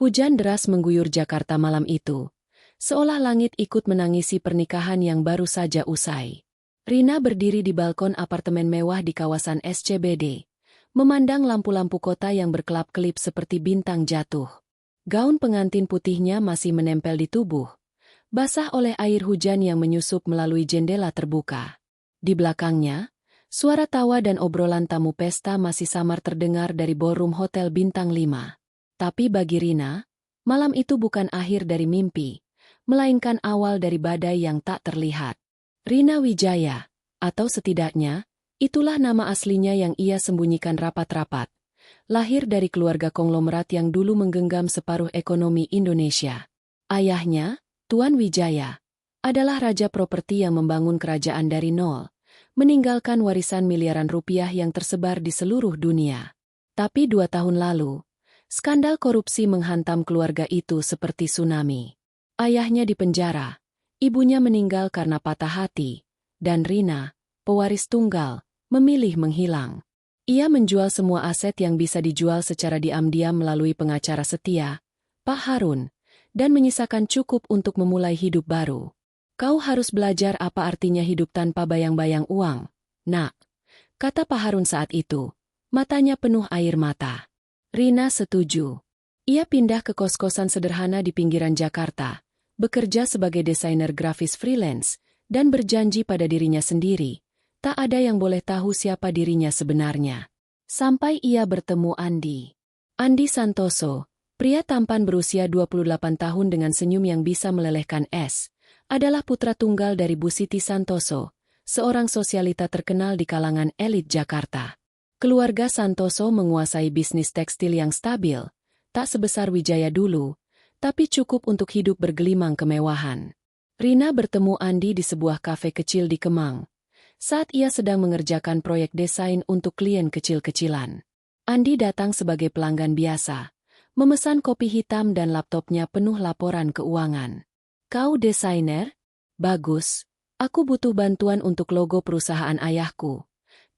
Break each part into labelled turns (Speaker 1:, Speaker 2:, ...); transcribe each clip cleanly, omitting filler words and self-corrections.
Speaker 1: Hujan deras mengguyur Jakarta malam itu, seolah langit ikut menangisi pernikahan yang baru saja usai. Rina berdiri di balkon apartemen mewah di kawasan SCBD, memandang lampu-lampu kota yang berkelap-kelip seperti bintang jatuh. Gaun pengantin putihnya masih menempel di tubuh, basah oleh air hujan yang menyusup melalui jendela terbuka. Di belakangnya, suara tawa dan obrolan tamu pesta masih samar terdengar dari ballroom Hotel Bintang 5. Tapi bagi Rina, malam itu bukan akhir dari mimpi, melainkan awal dari badai yang tak terlihat. Rina Wijaya, atau setidaknya, itulah nama aslinya yang ia sembunyikan rapat-rapat. Lahir dari keluarga konglomerat yang dulu menggenggam separuh ekonomi Indonesia. Ayahnya, Tuan Wijaya, adalah raja properti yang membangun kerajaan dari nol, meninggalkan warisan miliaran rupiah yang tersebar di seluruh dunia. Tapi 2 tahun lalu, skandal korupsi menghantam keluarga itu seperti tsunami. Ayahnya dipenjara, ibunya meninggal karena patah hati, dan Rina, pewaris tunggal, memilih menghilang. Ia menjual semua aset yang bisa dijual secara diam-diam melalui pengacara setia, Pak Harun, dan menyisakan cukup untuk memulai hidup baru. Kau harus belajar apa artinya hidup tanpa bayang-bayang uang, nak, kata Pak Harun saat itu, matanya penuh air mata. Rina setuju. Ia pindah ke kos-kosan sederhana di pinggiran Jakarta, bekerja sebagai desainer grafis freelance, dan berjanji pada dirinya sendiri, tak ada yang boleh tahu siapa dirinya sebenarnya. Sampai ia bertemu Andi. Andi Santoso, pria tampan berusia 28 tahun dengan senyum yang bisa melelehkan es, adalah putra tunggal dari Bu Siti Santoso, seorang sosialita terkenal di kalangan elit Jakarta. Keluarga Santoso menguasai bisnis tekstil yang stabil, tak sebesar Wijaya dulu, tapi cukup untuk hidup bergelimang kemewahan. Rina bertemu Andi di sebuah kafe kecil di Kemang, saat ia sedang mengerjakan proyek desain untuk klien kecil-kecilan. Andi datang sebagai pelanggan biasa, memesan kopi hitam dan laptopnya penuh laporan keuangan. Kau desainer? Bagus, aku butuh bantuan untuk logo perusahaan ayahku,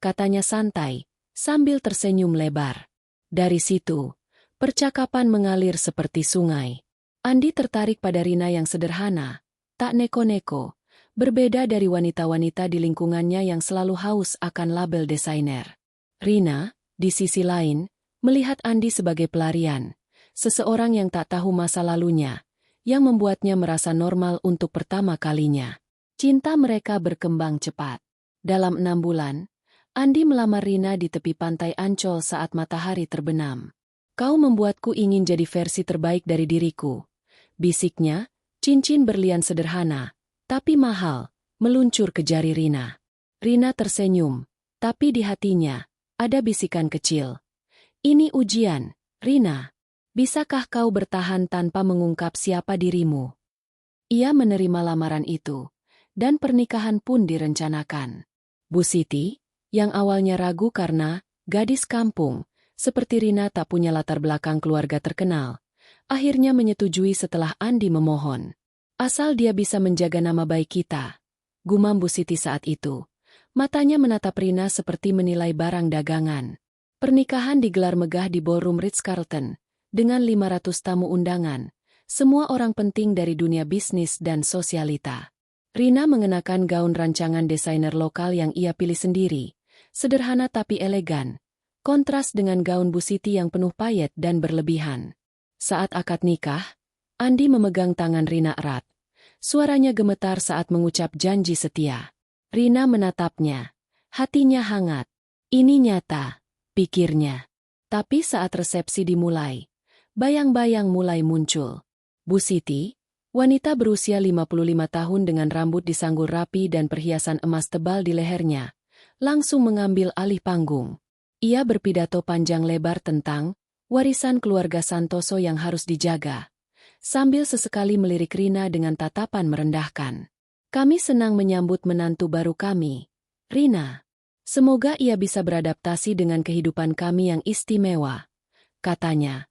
Speaker 1: katanya santai, sambil tersenyum lebar. Dari situ, percakapan mengalir seperti sungai. Andi tertarik pada Rina yang sederhana, tak neko-neko, berbeda dari wanita-wanita di lingkungannya yang selalu haus akan label desainer. Rina, di sisi lain, melihat Andi sebagai pelarian, seseorang yang tak tahu masa lalunya, yang membuatnya merasa normal untuk pertama kalinya. Cinta mereka berkembang cepat. Dalam 6 bulan, Andi melamar Rina di tepi pantai Ancol saat matahari terbenam. Kau membuatku ingin jadi versi terbaik dari diriku, bisiknya, cincin berlian sederhana, tapi mahal, meluncur ke jari Rina. Rina tersenyum, tapi di hatinya, ada bisikan kecil. Ini ujian, Rina. Bisakah kau bertahan tanpa mengungkap siapa dirimu? Ia menerima lamaran itu, dan pernikahan pun direncanakan. Bu Siti, yang awalnya ragu karena gadis kampung, seperti Rina tak punya latar belakang keluarga terkenal, akhirnya menyetujui setelah Andi memohon. Asal dia bisa menjaga nama baik kita, gumam Bu Siti saat itu. Matanya menatap Rina seperti menilai barang dagangan. Pernikahan digelar megah di ballroom Ritz-Carlton, dengan 500 tamu undangan, semua orang penting dari dunia bisnis dan sosialita. Rina mengenakan gaun rancangan desainer lokal yang ia pilih sendiri, sederhana tapi elegan, kontras dengan gaun Bu Siti yang penuh payet dan berlebihan. Saat akad nikah, Andi memegang tangan Rina erat. Suaranya gemetar saat mengucap janji setia. Rina menatapnya. Hatinya hangat. Ini nyata, pikirnya. Tapi saat resepsi dimulai, bayang-bayang mulai muncul. Bu Siti, wanita berusia 55 tahun dengan rambut disanggul rapi dan perhiasan emas tebal di lehernya, langsung mengambil alih panggung. Ia berpidato panjang lebar tentang warisan keluarga Santoso yang harus dijaga, sambil sesekali melirik Rina dengan tatapan merendahkan. Kami senang menyambut menantu baru kami, Rina. Semoga ia bisa beradaptasi dengan kehidupan kami yang istimewa, katanya.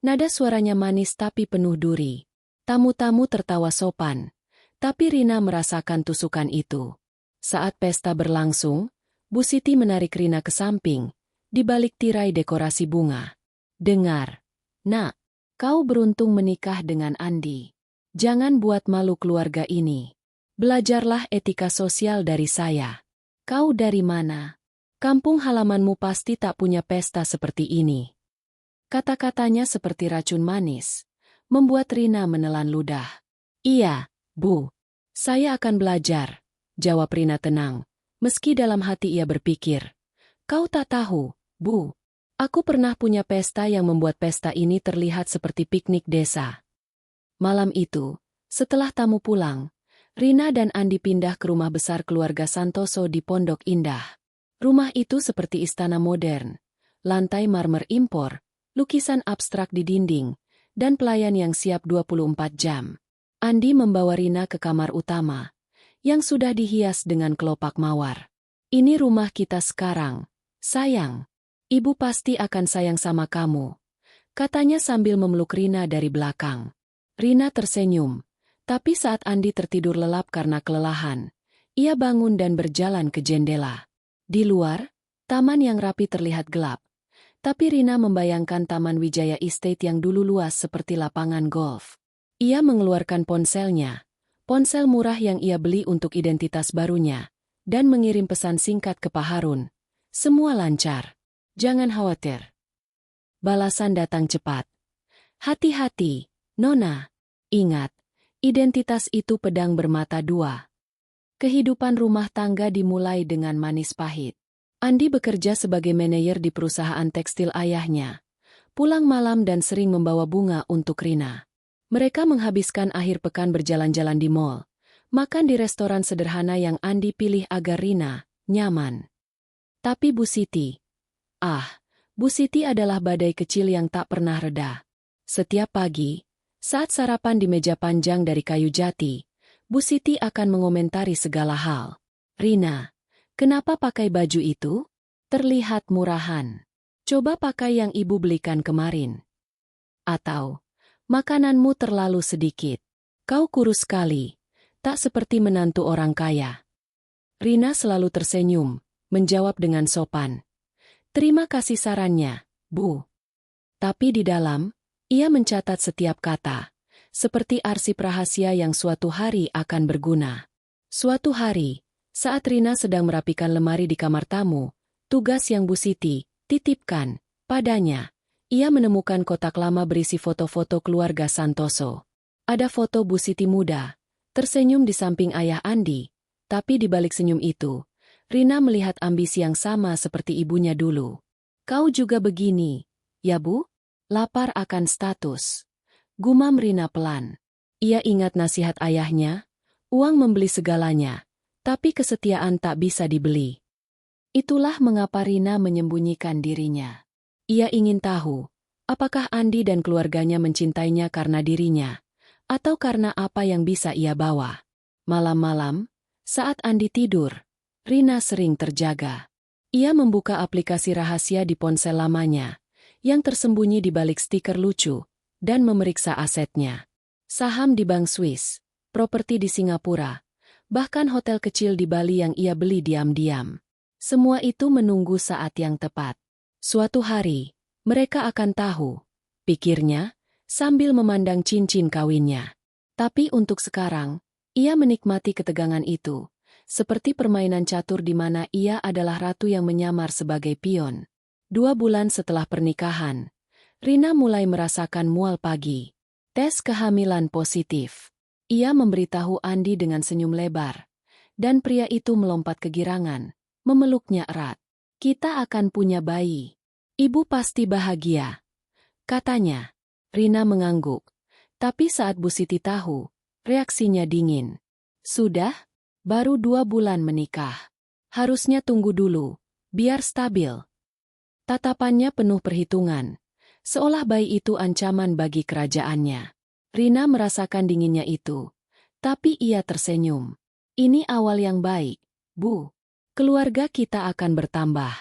Speaker 1: Nada suaranya manis tapi penuh duri. Tamu-tamu tertawa sopan, tapi Rina merasakan tusukan itu. Saat pesta berlangsung, Bu Siti menarik Rina ke samping, di balik tirai dekorasi bunga. Dengar, nak, Kau beruntung menikah dengan Andi. Jangan buat malu keluarga ini. Belajarlah etika sosial dari saya. Kau dari mana? Kampung halamanmu pasti tak punya pesta seperti ini. Kata-katanya seperti racun manis, membuat Rina menelan ludah. Iya, Bu. Saya akan belajar, jawab Rina tenang, meski dalam hati ia berpikir. Kau tak tahu, Bu. Aku pernah punya pesta yang membuat pesta ini terlihat seperti piknik desa. Malam itu, setelah tamu pulang, Rina dan Andi pindah ke rumah besar keluarga Santoso di Pondok Indah. Rumah itu seperti istana modern, lantai marmer impor, lukisan abstrak di dinding, dan pelayan yang siap 24 jam. Andi membawa Rina ke kamar utama, yang sudah dihias dengan kelopak mawar. Ini rumah kita sekarang, sayang. Ibu pasti akan sayang sama kamu, katanya sambil memeluk Rina dari belakang. Rina tersenyum, tapi saat Andi tertidur lelap karena kelelahan, ia bangun dan berjalan ke jendela. Di luar, taman yang rapi terlihat gelap, tapi Rina membayangkan Taman Wijaya Estate yang dulu luas seperti lapangan golf. Ia mengeluarkan ponselnya, ponsel murah yang ia beli untuk identitas barunya, dan mengirim pesan singkat ke Pak Harun. Semua lancar. Jangan khawatir. Balasan datang cepat. Hati-hati, Nona. Ingat, identitas itu pedang bermata dua. Kehidupan rumah tangga dimulai dengan manis pahit. Andi bekerja sebagai manajer di perusahaan tekstil ayahnya. Pulang malam dan sering membawa bunga untuk Rina. Mereka menghabiskan akhir pekan berjalan-jalan di mall, makan di restoran sederhana yang Andi pilih agar Rina nyaman. Tapi Bu Siti, Bu Siti adalah badai kecil yang tak pernah reda. Setiap pagi, saat sarapan di meja panjang dari kayu jati, Bu Siti akan mengomentari segala hal. Rina, kenapa pakai baju itu? Terlihat murahan. Coba pakai yang ibu belikan kemarin. Atau, makananmu terlalu sedikit. Kau kurus sekali, tak seperti menantu orang kaya. Rina selalu tersenyum, menjawab dengan sopan. Terima kasih sarannya, Bu. Tapi di dalam, ia mencatat setiap kata, seperti arsip rahasia yang suatu hari akan berguna. Suatu hari, saat Rina sedang merapikan lemari di kamar tamu, tugas yang Bu Siti titipkan padanya, ia menemukan kotak lama berisi foto-foto keluarga Santoso. Ada foto Bu Siti muda, tersenyum di samping ayah Andi, tapi di balik senyum itu, Rina melihat ambisi yang sama seperti ibunya dulu. Kau juga begini, ya Bu? Lapar akan status. Gumam Rina pelan. Ia ingat nasihat ayahnya, uang membeli segalanya, tapi kesetiaan tak bisa dibeli. Itulah mengapa Rina menyembunyikan dirinya. Ia ingin tahu, apakah Andi dan keluarganya mencintainya karena dirinya, atau karena apa yang bisa ia bawa. Malam-malam, saat Andi tidur, Rina sering terjaga. Ia membuka aplikasi rahasia di ponsel lamanya, yang tersembunyi di balik stiker lucu, dan memeriksa asetnya. Saham di bank Swiss, properti di Singapura, bahkan hotel kecil di Bali yang ia beli diam-diam. Semua itu menunggu saat yang tepat. Suatu hari, mereka akan tahu, pikirnya, sambil memandang cincin kawinnya. Tapi untuk sekarang, ia menikmati ketegangan itu, seperti permainan catur di mana ia adalah ratu yang menyamar sebagai pion. 2 bulan setelah pernikahan, Rina mulai merasakan mual pagi. Tes kehamilan positif. Ia memberitahu Andi dengan senyum lebar, dan pria itu melompat kegirangan, memeluknya erat. Kita akan punya bayi. Ibu pasti bahagia, katanya. Rina mengangguk, tapi saat Bu Siti tahu, reaksinya dingin. Sudah? Baru 2 bulan menikah. Harusnya tunggu dulu, biar stabil. Tatapannya penuh perhitungan, seolah bayi itu ancaman bagi kerajaannya. Rina merasakan dinginnya itu, tapi ia tersenyum. Ini awal yang baik, Bu. Keluarga kita akan bertambah.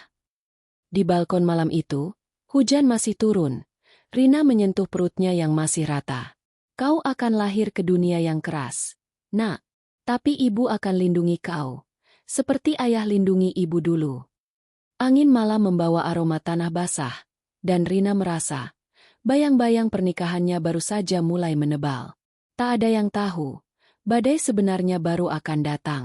Speaker 1: Di balkon malam itu, hujan masih turun. Rina menyentuh perutnya yang masih rata. Kau akan lahir ke dunia yang keras, Nak. Tapi ibu akan lindungi kau, seperti ayah lindungi ibu dulu. Angin malam membawa aroma tanah basah, dan Rina merasa Bayang-bayang pernikahannya baru saja mulai menebal. Tak ada yang tahu, badai sebenarnya baru akan datang.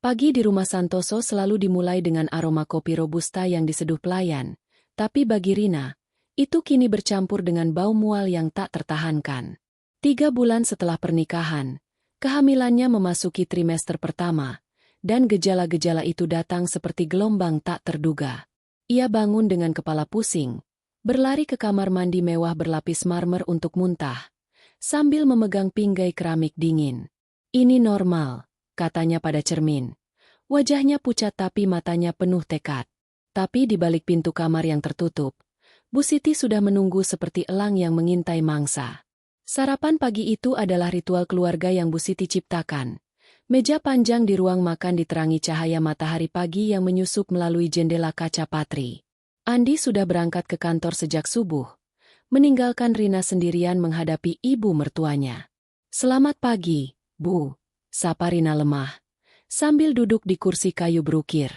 Speaker 1: Pagi di rumah Santoso selalu dimulai dengan aroma kopi robusta yang diseduh pelayan, tapi bagi Rina, itu kini bercampur dengan bau mual yang tak tertahankan. 3 bulan setelah pernikahan, kehamilannya memasuki trimester pertama, dan gejala-gejala itu datang seperti gelombang tak terduga. Ia bangun dengan kepala pusing, berlari ke kamar mandi mewah berlapis marmer untuk muntah, sambil memegang pinggai keramik dingin. Ini normal, katanya pada cermin. Wajahnya pucat tapi matanya penuh tekad. Tapi di balik pintu kamar yang tertutup, Bu Siti sudah menunggu seperti elang yang mengintai mangsa. Sarapan pagi itu adalah ritual keluarga yang Bu Siti ciptakan. Meja panjang di ruang makan diterangi cahaya matahari pagi yang menyusup melalui jendela kaca patri. Andi sudah berangkat ke kantor sejak subuh, meninggalkan Rina sendirian menghadapi ibu mertuanya. "Selamat pagi, Bu," sapa Rina lemah, sambil duduk di kursi kayu berukir.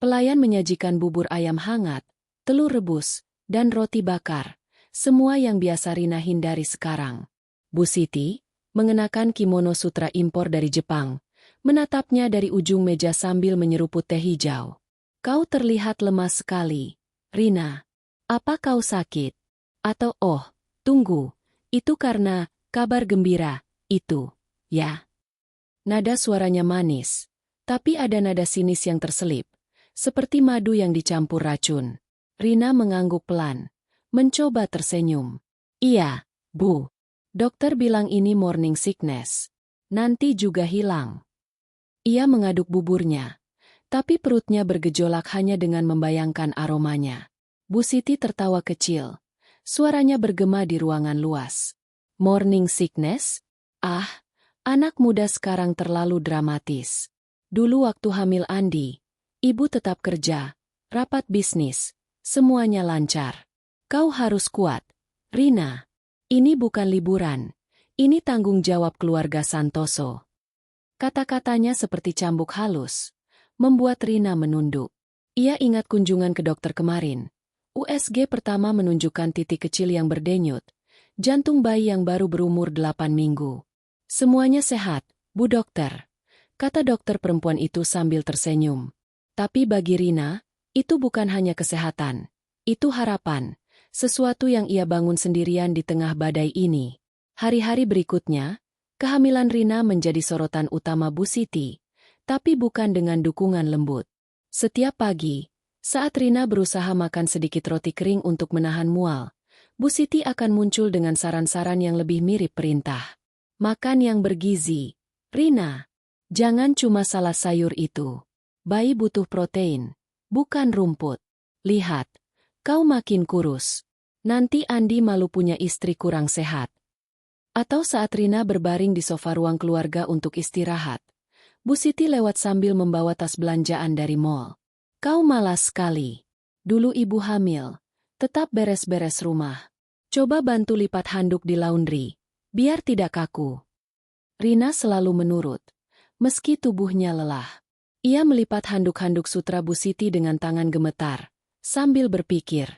Speaker 1: Pelayan menyajikan bubur ayam hangat, telur rebus, dan roti bakar, semua yang biasa Rina hindari sekarang. Bu Siti, mengenakan kimono sutra impor dari Jepang, menatapnya dari ujung meja sambil menyeruput teh hijau. "Kau terlihat lemas sekali, Rina. Apa kau sakit? Atau tunggu, itu karena kabar gembira, itu, ya?" Nada suaranya manis, tapi ada nada sinis yang terselip, seperti madu yang dicampur racun. Rina mengangguk pelan, mencoba tersenyum. "Iya, Bu. Dokter bilang ini morning sickness. Nanti juga hilang." Ia mengaduk buburnya, tapi perutnya bergejolak hanya dengan membayangkan aromanya. Bu Siti tertawa kecil. Suaranya bergema di ruangan luas. "Morning sickness? Ah, anak muda sekarang terlalu dramatis. Dulu waktu hamil Andi, ibu tetap kerja, rapat bisnis, semuanya lancar. Kau harus kuat, Rina. Ini bukan liburan, ini tanggung jawab keluarga Santoso." Kata-katanya seperti cambuk halus, membuat Rina menunduk. Ia ingat kunjungan ke dokter kemarin. USG pertama menunjukkan titik kecil yang berdenyut, jantung bayi yang baru berumur 8 minggu. "Semuanya sehat, Bu Dokter," kata dokter perempuan itu sambil tersenyum. Tapi bagi Rina, itu bukan hanya kesehatan, itu harapan, sesuatu yang ia bangun sendirian di tengah badai ini. Hari-hari berikutnya, kehamilan Rina menjadi sorotan utama Bu Siti, tapi bukan dengan dukungan lembut. Setiap pagi, saat Rina berusaha makan sedikit roti kering untuk menahan mual, Bu Siti akan muncul dengan saran-saran yang lebih mirip perintah. "Makan yang bergizi, Rina. Jangan cuma salah sayur itu. Bayi butuh protein, bukan rumput. Lihat, kau makin kurus. Nanti Andi malu punya istri kurang sehat." Atau saat Rina berbaring di sofa ruang keluarga untuk istirahat, Bu Siti lewat sambil membawa tas belanjaan dari mall. "Kau malas sekali. Dulu ibu hamil, tetap beres-beres rumah. Coba bantu lipat handuk di laundry, biar tidak kaku." Rina selalu menurut, meski tubuhnya lelah. Ia melipat handuk-handuk sutra Bu Siti dengan tangan gemetar, sambil berpikir,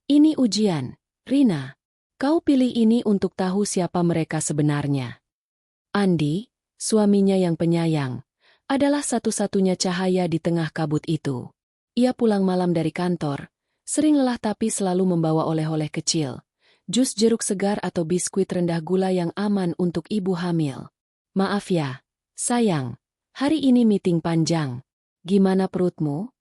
Speaker 1: "Ini ujian, Rina. Kau pilih ini untuk tahu siapa mereka sebenarnya." Andi, suaminya yang penyayang, adalah satu-satunya cahaya di tengah kabut itu. Ia pulang malam dari kantor, sering lelah tapi selalu membawa oleh-oleh kecil, jus jeruk segar atau biskuit rendah gula yang aman untuk ibu hamil. "Maaf ya, sayang, hari ini meeting panjang. Gimana perutmu?"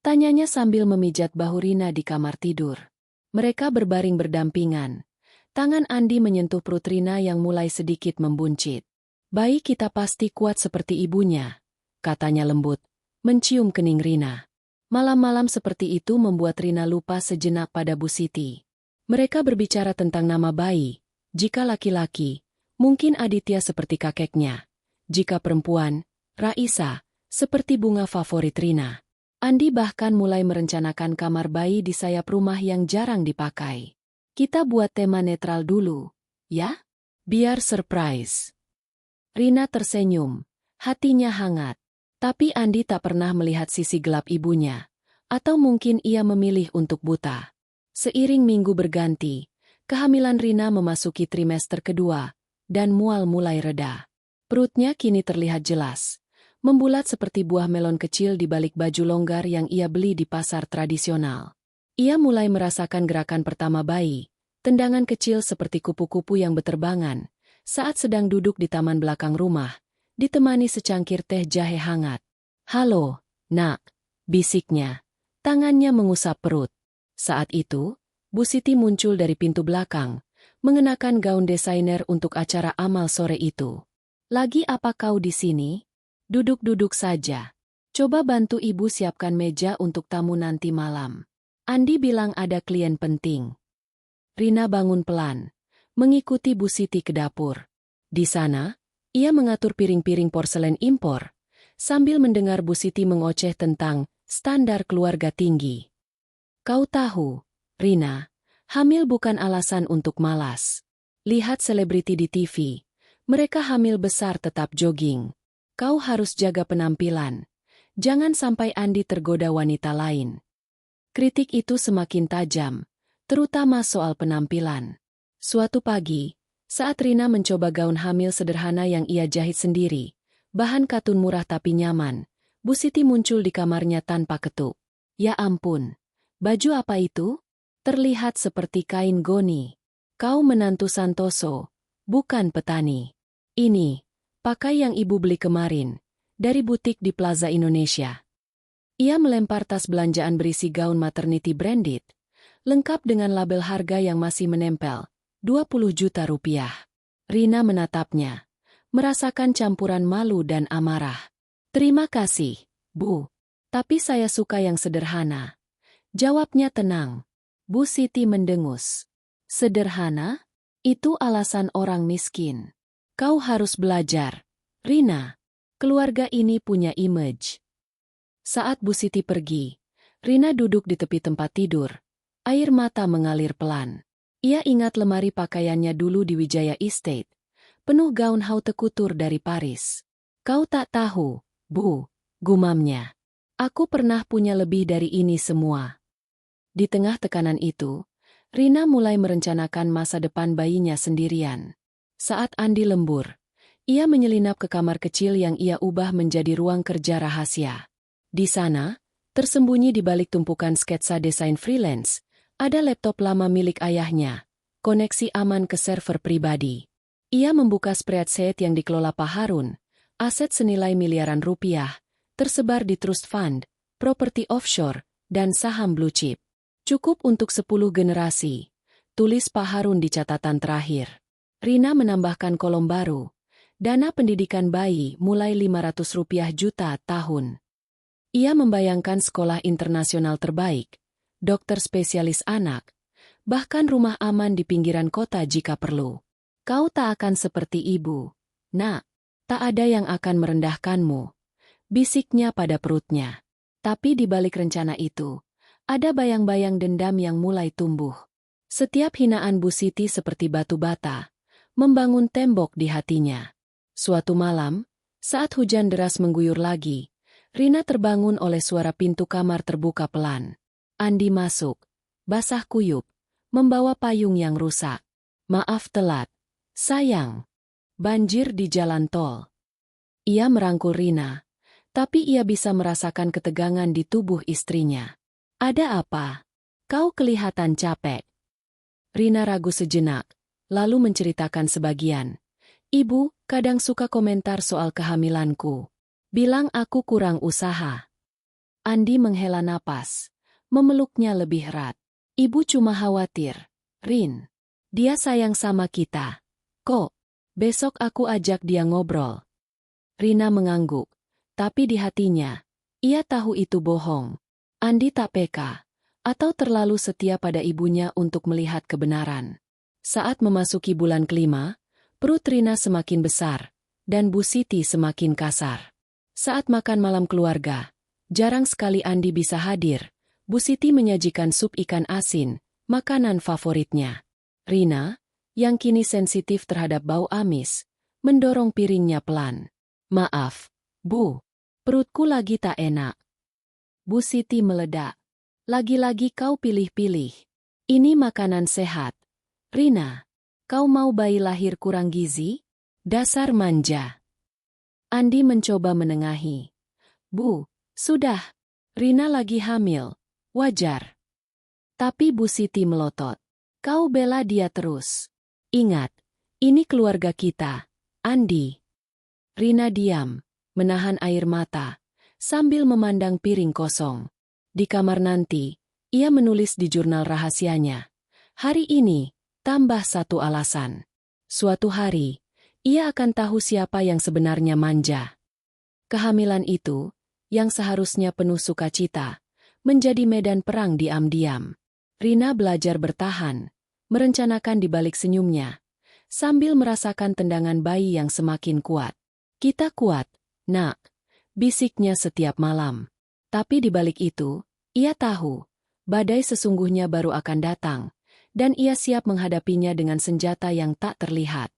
Speaker 1: tanyanya sambil memijat bahu Rina di kamar tidur. Mereka berbaring berdampingan. Tangan Andi menyentuh perut Rina yang mulai sedikit membuncit. "Bayi kita pasti kuat seperti ibunya," katanya lembut, mencium kening Rina. Malam-malam seperti itu membuat Rina lupa sejenak pada Bu Siti. Mereka berbicara tentang nama bayi. Jika laki-laki, mungkin Aditya seperti kakeknya. Jika perempuan, Raisa, seperti bunga favorit Rina. Andi bahkan mulai merencanakan kamar bayi di sayap rumah yang jarang dipakai. "Kita buat tema netral dulu, ya? Biar surprise." Rina tersenyum, hatinya hangat. Tapi Andi tak pernah melihat sisi gelap ibunya. Atau mungkin ia memilih untuk buta. Seiring minggu berganti, Kehamilan Rina memasuki trimester kedua, dan mual mulai reda. Perutnya kini terlihat jelas, membulat seperti buah melon kecil di balik baju longgar yang ia beli di pasar tradisional. Ia mulai merasakan gerakan pertama bayi, tendangan kecil seperti kupu-kupu yang beterbangan, saat sedang duduk di taman belakang rumah, ditemani secangkir teh jahe hangat. "Halo, nak," bisiknya. Tangannya mengusap perut. Saat itu, Bu Siti muncul dari pintu belakang, mengenakan gaun desainer untuk acara amal sore itu. "Lagi apa kau di sini? Duduk-duduk saja. Coba bantu ibu siapkan meja untuk tamu nanti malam. Andi bilang ada klien penting." Rina bangun pelan, mengikuti Bu Siti ke dapur. Di sana, ia mengatur piring-piring porselen impor, sambil mendengar Bu Siti mengoceh tentang standar keluarga tinggi. "Kau tahu, Rina, hamil bukan alasan untuk malas. Lihat selebriti di TV, mereka hamil besar tetap jogging. Kau harus jaga penampilan. Jangan sampai Andi tergoda wanita lain." Kritik itu semakin tajam, terutama soal penampilan. Suatu pagi, saat Rina mencoba gaun hamil sederhana yang ia jahit sendiri, bahan katun murah tapi nyaman, Bu Siti muncul di kamarnya tanpa ketuk. "Ya ampun, baju apa itu? Terlihat seperti kain goni. Kau menantu Santoso, bukan petani." "Ini, pakai yang ibu beli kemarin, dari butik di Plaza Indonesia." Ia melempar tas belanjaan berisi gaun maternity branded, lengkap dengan label harga yang masih menempel, 20 juta rupiah. Rina menatapnya, merasakan campuran malu dan amarah. "Terima kasih, Bu. Tapi saya suka yang sederhana," jawabnya tenang. Bu Siti mendengus. "Sederhana? Itu alasan orang miskin. Kau harus belajar, Rina. Keluarga ini punya image." Saat Bu Siti pergi, Rina duduk di tepi tempat tidur. Air mata mengalir pelan. Ia ingat lemari pakaiannya dulu di Wijaya Estate, penuh gaun haute couture dari Paris. "Kau tak tahu, Bu," gumamnya. "Aku pernah punya lebih dari ini semua." Di tengah tekanan itu, Rina mulai merencanakan masa depan bayinya sendirian. Saat Andi lembur, ia menyelinap ke kamar kecil yang ia ubah menjadi ruang kerja rahasia. Di sana, tersembunyi di balik tumpukan sketsa desain freelance, ada laptop lama milik ayahnya, koneksi aman ke server pribadi. Ia membuka spreadsheet yang dikelola Pak Harun, aset senilai miliaran rupiah, tersebar di trust fund, properti offshore, dan saham blue chip. "Cukup untuk 10 generasi," tulis Pak Harun di catatan terakhir. Rina menambahkan kolom baru, dana pendidikan bayi mulai 500 rupiah juta tahun. Ia membayangkan sekolah internasional terbaik, dokter spesialis anak, bahkan rumah aman di pinggiran kota jika perlu. "Kau tak akan seperti ibu, nak. Tak ada yang akan merendahkanmu," bisiknya pada perutnya. Tapi di balik rencana itu, ada bayang-bayang dendam yang mulai tumbuh. Setiap hinaan Bu Siti seperti batu bata, membangun tembok di hatinya. Suatu malam, saat hujan deras mengguyur lagi, Rina terbangun oleh suara pintu kamar terbuka pelan. Andi masuk, basah kuyup, membawa payung yang rusak. "Maaf telat, sayang. Banjir di jalan tol." Ia merangkul Rina, tapi ia bisa merasakan ketegangan di tubuh istrinya. "Ada apa? Kau kelihatan capek." Rina ragu sejenak, lalu menceritakan sebagian. "Ibu kadang suka komentar soal kehamilanku. Bilang aku kurang usaha." Andi menghela napas, memeluknya lebih erat. "Ibu cuma khawatir, Rin. Dia sayang sama kita. Kok, besok aku ajak dia ngobrol." Rina mengangguk, tapi di hatinya, ia tahu itu bohong. Andi tak peka, atau terlalu setia pada ibunya untuk melihat kebenaran. Saat memasuki bulan kelima, perut Rina semakin besar, dan Bu Siti semakin kasar. Saat makan malam keluarga, jarang sekali Andi bisa hadir. Bu Siti menyajikan sup ikan asin, makanan favoritnya. Rina, yang kini sensitif terhadap bau amis, mendorong piringnya pelan. "Maaf, Bu, perutku lagi tak enak." Bu Siti meledak. "Lagi-lagi kau pilih-pilih. Ini makanan sehat. Rina, kau mau bayi lahir kurang gizi? Dasar manja. Andi mencoba menengahi. Bu, sudah. Rina lagi hamil. Wajar. Tapi Bu Siti melotot. Kau bela dia terus. Ingat, ini keluarga kita. Andi. Rina diam, menahan air mata, sambil memandang piring kosong. Di kamar nanti, ia menulis di jurnal rahasianya. Hari ini, tambah satu alasan. Suatu hari, ia akan tahu siapa yang sebenarnya manja. Kehamilan itu, yang seharusnya penuh sukacita, menjadi medan perang diam-diam. Rina belajar bertahan, merencanakan di balik senyumnya, sambil merasakan tendangan bayi yang semakin kuat. Kita kuat, nak, bisiknya setiap malam. Tapi di balik itu, ia tahu, badai sesungguhnya baru akan datang, dan ia siap menghadapinya dengan senjata yang tak terlihat.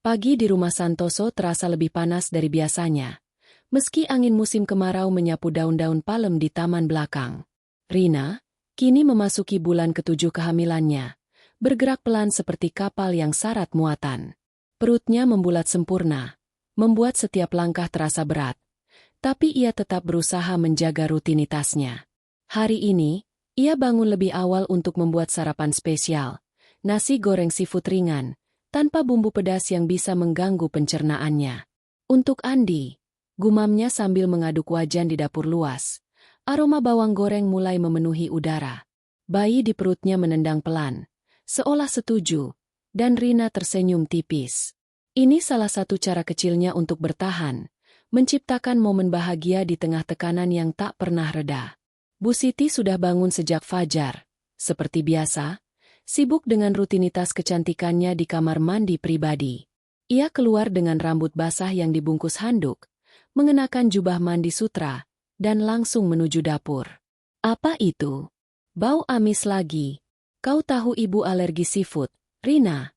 Speaker 1: Pagi di rumah Santoso terasa lebih panas dari biasanya, meski angin musim kemarau menyapu daun-daun palem di taman belakang. Rina, kini memasuki bulan ke-7 kehamilannya, bergerak pelan seperti kapal yang syarat muatan. Perutnya membulat sempurna, membuat setiap langkah terasa berat, tapi ia tetap berusaha menjaga rutinitasnya. Hari ini, ia bangun lebih awal untuk membuat sarapan spesial, nasi goreng seafood ringan, tanpa bumbu pedas yang bisa mengganggu pencernaannya. Untuk Andi, gumamnya sambil mengaduk wajan di dapur luas, aroma bawang goreng mulai memenuhi udara. Bayi di perutnya menendang pelan, seolah setuju, dan Rina tersenyum tipis. Ini salah satu cara kecilnya untuk bertahan, menciptakan momen bahagia di tengah tekanan yang tak pernah reda. Bu Siti sudah bangun sejak fajar. Seperti biasa, sibuk dengan rutinitas kecantikannya di kamar mandi pribadi. Ia keluar dengan rambut basah yang dibungkus handuk, mengenakan jubah mandi sutra, dan langsung menuju dapur. Apa itu? Bau amis lagi. Kau tahu ibu alergi seafood, Rina?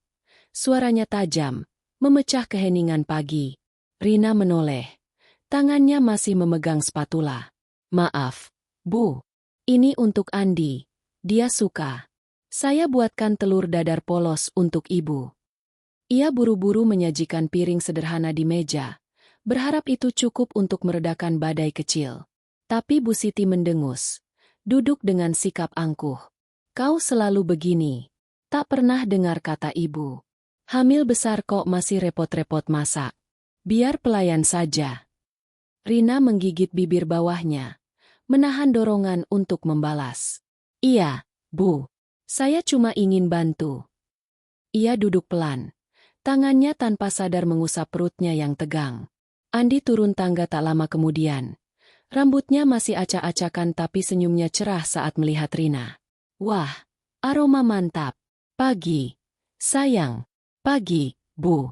Speaker 1: Suaranya tajam, memecah keheningan pagi. Rina menoleh. Tangannya masih memegang spatula. Maaf, Bu. Ini untuk Andi. Dia suka. Saya buatkan telur dadar polos untuk ibu. Ia buru-buru menyajikan piring sederhana di meja, berharap itu cukup untuk meredakan badai kecil. Tapi Bu Siti mendengus, duduk dengan sikap angkuh. Kau selalu begini. Tak pernah dengar kata ibu. Hamil besar kok masih repot-repot masak. Biar pelayan saja. Rina menggigit bibir bawahnya, menahan dorongan untuk membalas. Iya, Bu. Saya cuma ingin bantu. Ia duduk pelan. Tangannya tanpa sadar mengusap perutnya yang tegang. Andi turun tangga tak lama kemudian. Rambutnya masih acak-acakan tapi senyumnya cerah saat melihat Rina. Wah, aroma mantap. Pagi. Sayang. Pagi, Bu.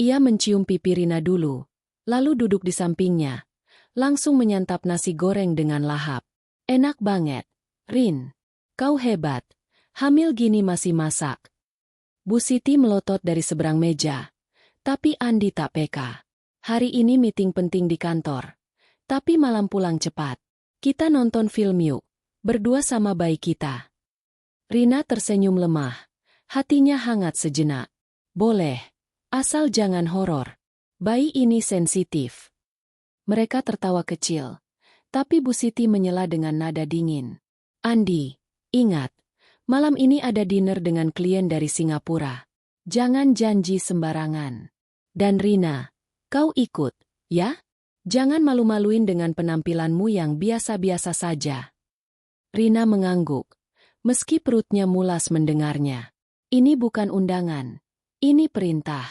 Speaker 1: Ia mencium pipi Rina dulu, lalu duduk di sampingnya, langsung menyantap nasi goreng dengan lahap. Enak banget, Rin. Kau hebat. Hamil gini masih masak. Bu Siti melotot dari seberang meja. Tapi Andi tak peka. Hari ini meeting penting di kantor. Tapi malam pulang cepat. Kita nonton film yuk. Berdua sama bayi kita. Rina tersenyum lemah. Hatinya hangat sejenak. Boleh. Asal jangan horor. Bayi ini sensitif. Mereka tertawa kecil. Tapi Bu Siti menyela dengan nada dingin. Andi, ingat. Malam ini ada dinner dengan klien dari Singapura. Jangan janji sembarangan. Dan Rina, kau ikut, ya? Jangan malu-maluin dengan penampilanmu yang biasa-biasa saja. Rina mengangguk, meski perutnya mulas mendengarnya. Ini bukan undangan. Ini perintah.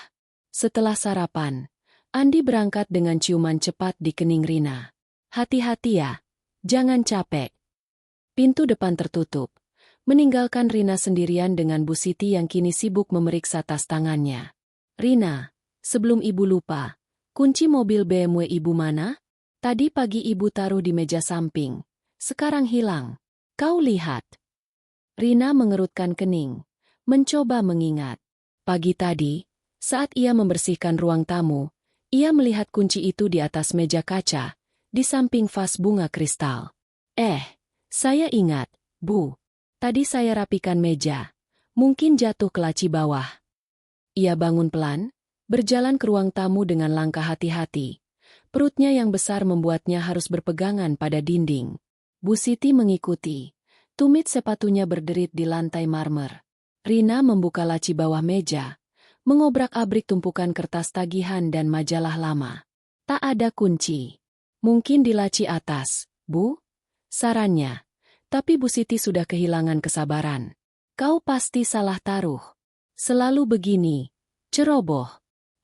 Speaker 1: Setelah sarapan, Andi berangkat dengan ciuman cepat di kening Rina. Hati-hati ya, jangan capek. Pintu depan tertutup, meninggalkan Rina sendirian dengan Bu Siti yang kini sibuk memeriksa tas tangannya. Rina, sebelum ibu lupa, kunci mobil BMW ibu mana? Tadi pagi ibu taruh di meja samping. Sekarang hilang. Kau lihat. Rina mengerutkan kening, mencoba mengingat. Pagi tadi, saat ia membersihkan ruang tamu, ia melihat kunci itu di atas meja kaca, di samping vas bunga kristal. Saya ingat, Bu. Tadi saya rapikan meja, Mungkin jatuh ke laci bawah. Ia bangun pelan, berjalan ke ruang tamu dengan langkah hati-hati. Perutnya yang besar membuatnya harus berpegangan pada dinding. Bu Siti mengikuti. Tumit sepatunya berderit di lantai marmer. Rina membuka laci bawah meja, mengobrak-abrik tumpukan kertas tagihan dan majalah lama. Tak ada kunci. Mungkin di laci atas, Bu? Sarannya. Tapi Bu Siti sudah kehilangan kesabaran. Kau pasti salah taruh. Selalu begini. Ceroboh.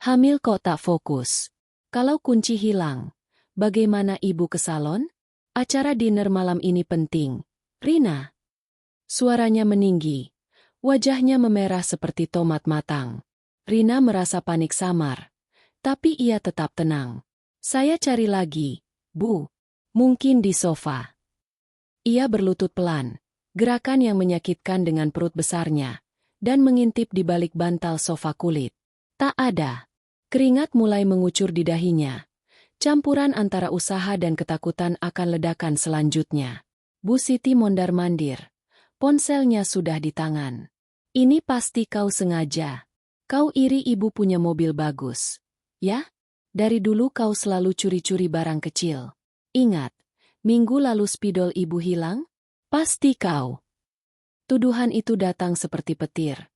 Speaker 1: Hamil kok tak fokus. Kalau kunci hilang, bagaimana ibu ke salon? Acara dinner malam ini penting. Rina. Suaranya meninggi. Wajahnya memerah seperti tomat matang. Rina merasa panik samar. Tapi ia tetap tenang. Saya cari lagi, Bu. Mungkin di sofa. Ia berlutut pelan. Gerakan yang menyakitkan dengan perut besarnya. Dan mengintip di balik bantal sofa kulit. Tak ada. Keringat mulai mengucur di dahinya. Campuran antara usaha dan ketakutan akan ledakan selanjutnya. Bu Siti mondar-mandir. Ponselnya sudah di tangan. Ini pasti kau sengaja. Kau iri ibu punya mobil bagus. Ya? Dari dulu kau selalu curi-curi barang kecil. Ingat, minggu lalu spidol ibu hilang? Pasti kau. Tuduhan itu datang seperti petir.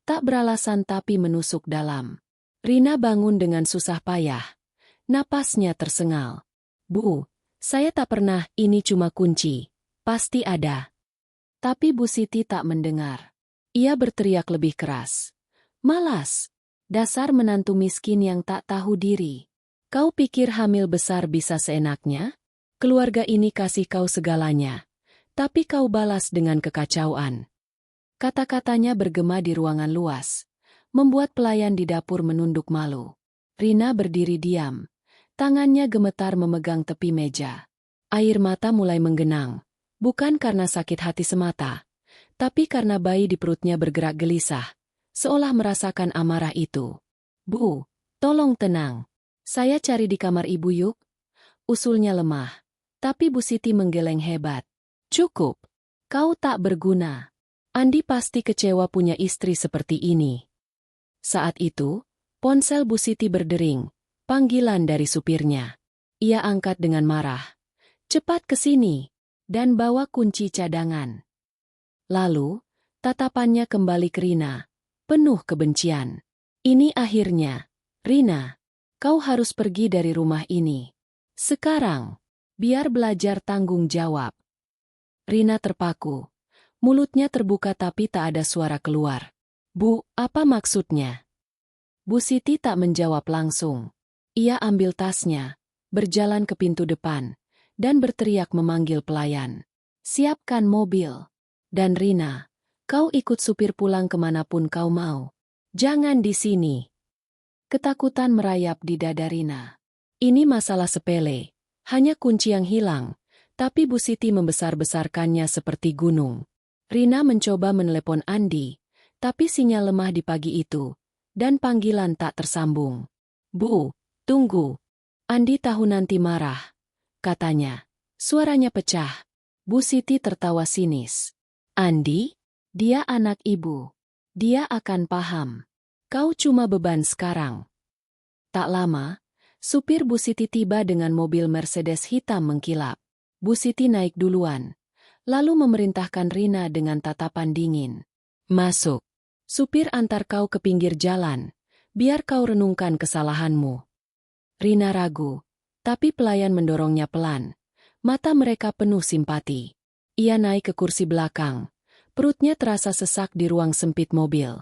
Speaker 1: Tak beralasan tapi menusuk dalam. Rina bangun dengan susah payah. Napasnya tersengal. Bu, saya tak pernah, ini cuma kunci. Pasti ada. Tapi Bu Siti tak mendengar. Ia berteriak lebih keras. Malas. Dasar menantu miskin yang tak tahu diri. Kau pikir hamil besar bisa seenaknya? Keluarga ini kasih kau segalanya. Tapi kau balas dengan kekacauan. Kata-katanya bergema di ruangan luas. Membuat pelayan di dapur menunduk malu. Rina berdiri diam. Tangannya gemetar memegang tepi meja. Air mata mulai menggenang. Bukan karena sakit hati semata. Tapi karena bayi di perutnya bergerak gelisah. Seolah merasakan amarah itu. Bu, tolong tenang. Saya cari di kamar ibu yuk. Usulnya lemah. Tapi Bu Siti menggeleng hebat. Cukup. Kau tak berguna. Andi pasti kecewa punya istri seperti ini. Saat itu, ponsel Bu Siti berdering. Panggilan dari supirnya. Ia angkat dengan marah. Cepat ke sini. Dan bawa kunci cadangan. Lalu, tatapannya kembali ke Rina. Penuh kebencian. Ini akhirnya. Rina, kau harus pergi dari rumah ini. Sekarang. Biar belajar tanggung jawab. Rina terpaku. Mulutnya terbuka tapi tak ada suara keluar. Bu, apa maksudnya? Bu Siti tak menjawab langsung. Ia ambil tasnya, berjalan ke pintu depan, dan berteriak memanggil pelayan. Siapkan mobil. Dan Rina, kau ikut supir pulang kemanapun kau mau. Jangan di sini. Ketakutan merayap di dada Rina. Ini masalah sepele, hanya kunci yang hilang, tapi Bu Siti membesar-besarkannya seperti gunung. Rina mencoba menelepon Andi, tapi sinyal lemah di pagi itu, dan panggilan tak tersambung. Bu, tunggu. Andi tahu nanti marah, katanya. Suaranya pecah. Bu Siti tertawa sinis. Andi? Dia anak ibu. Dia akan paham. Kau cuma beban sekarang. Tak lama, supir Bu Siti tiba dengan mobil Mercedes hitam mengkilap. Bu Siti naik duluan, lalu memerintahkan Rina dengan tatapan dingin. Masuk. Supir antar kau ke pinggir jalan, biar kau renungkan kesalahanmu. Rina ragu, tapi pelayan mendorongnya pelan. Mata mereka penuh simpati. Ia naik ke kursi belakang. Perutnya terasa sesak di ruang sempit mobil.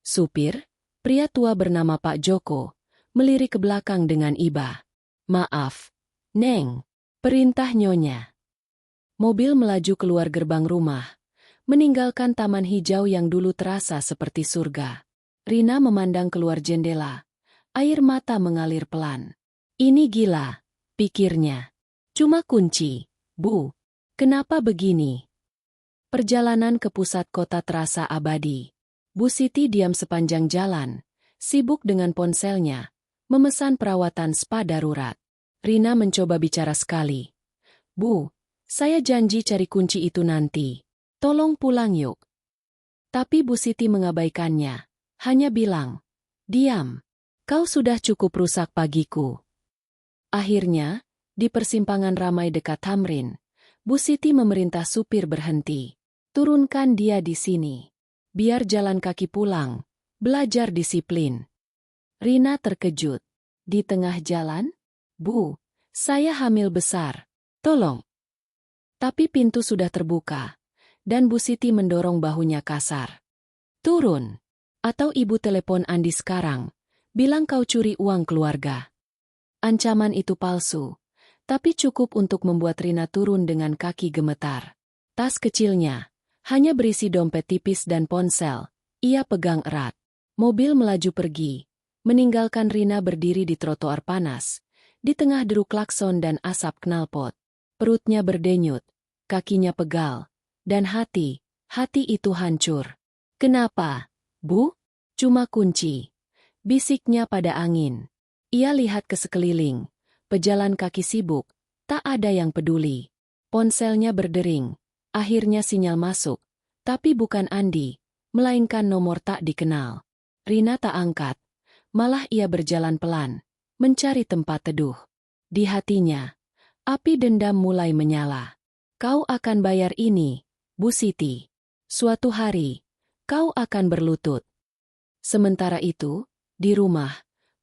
Speaker 1: Supir, pria tua bernama Pak Joko, melirik ke belakang dengan iba. Maaf, Neng, perintah nyonya. Mobil melaju keluar gerbang rumah, meninggalkan taman hijau yang dulu terasa seperti surga. Rina memandang keluar jendela. Air mata mengalir pelan. Ini gila, pikirnya. Cuma kunci, Bu. Kenapa begini? Perjalanan ke pusat kota terasa abadi. Bu Siti diam sepanjang jalan, sibuk dengan ponselnya, memesan perawatan spa darurat. Rina mencoba bicara sekali. Bu, saya janji cari kunci itu nanti. Tolong pulang yuk. Tapi Bu Siti mengabaikannya. Hanya bilang, "Diam. Kau sudah cukup rusak pagiku." Akhirnya, di persimpangan ramai dekat Tamrin, Bu Siti memerintah supir berhenti. "Turunkan dia di sini. Biar jalan kaki pulang. Belajar disiplin." Rina terkejut. "Di tengah jalan? Bu, saya hamil besar. Tolong." Tapi pintu sudah terbuka, dan Bu Siti mendorong bahunya kasar. "Turun. Atau ibu telepon Andi sekarang. Bilang kau curi uang keluarga." Ancaman itu palsu, tapi cukup untuk membuat Rina turun dengan kaki gemetar. Tas kecilnya hanya berisi dompet tipis dan ponsel. Ia pegang erat. Mobil melaju pergi, meninggalkan Rina berdiri di trotoar panas, di tengah deru klakson dan asap knalpot. Perutnya berdenyut, kakinya pegal, dan hati itu hancur. "Kenapa, Bu?" "Cuma kunci," bisiknya pada angin. Ia lihat ke sekeliling, pejalan kaki sibuk, tak ada yang peduli. Ponselnya berdering, akhirnya sinyal masuk, tapi bukan Andi, melainkan nomor tak dikenal. Rina tak angkat, malah ia berjalan pelan, mencari tempat teduh. Di hatinya, api dendam mulai menyala. "Kau akan bayar ini, Bu Siti. Suatu hari, kau akan berlutut." Sementara itu, di rumah,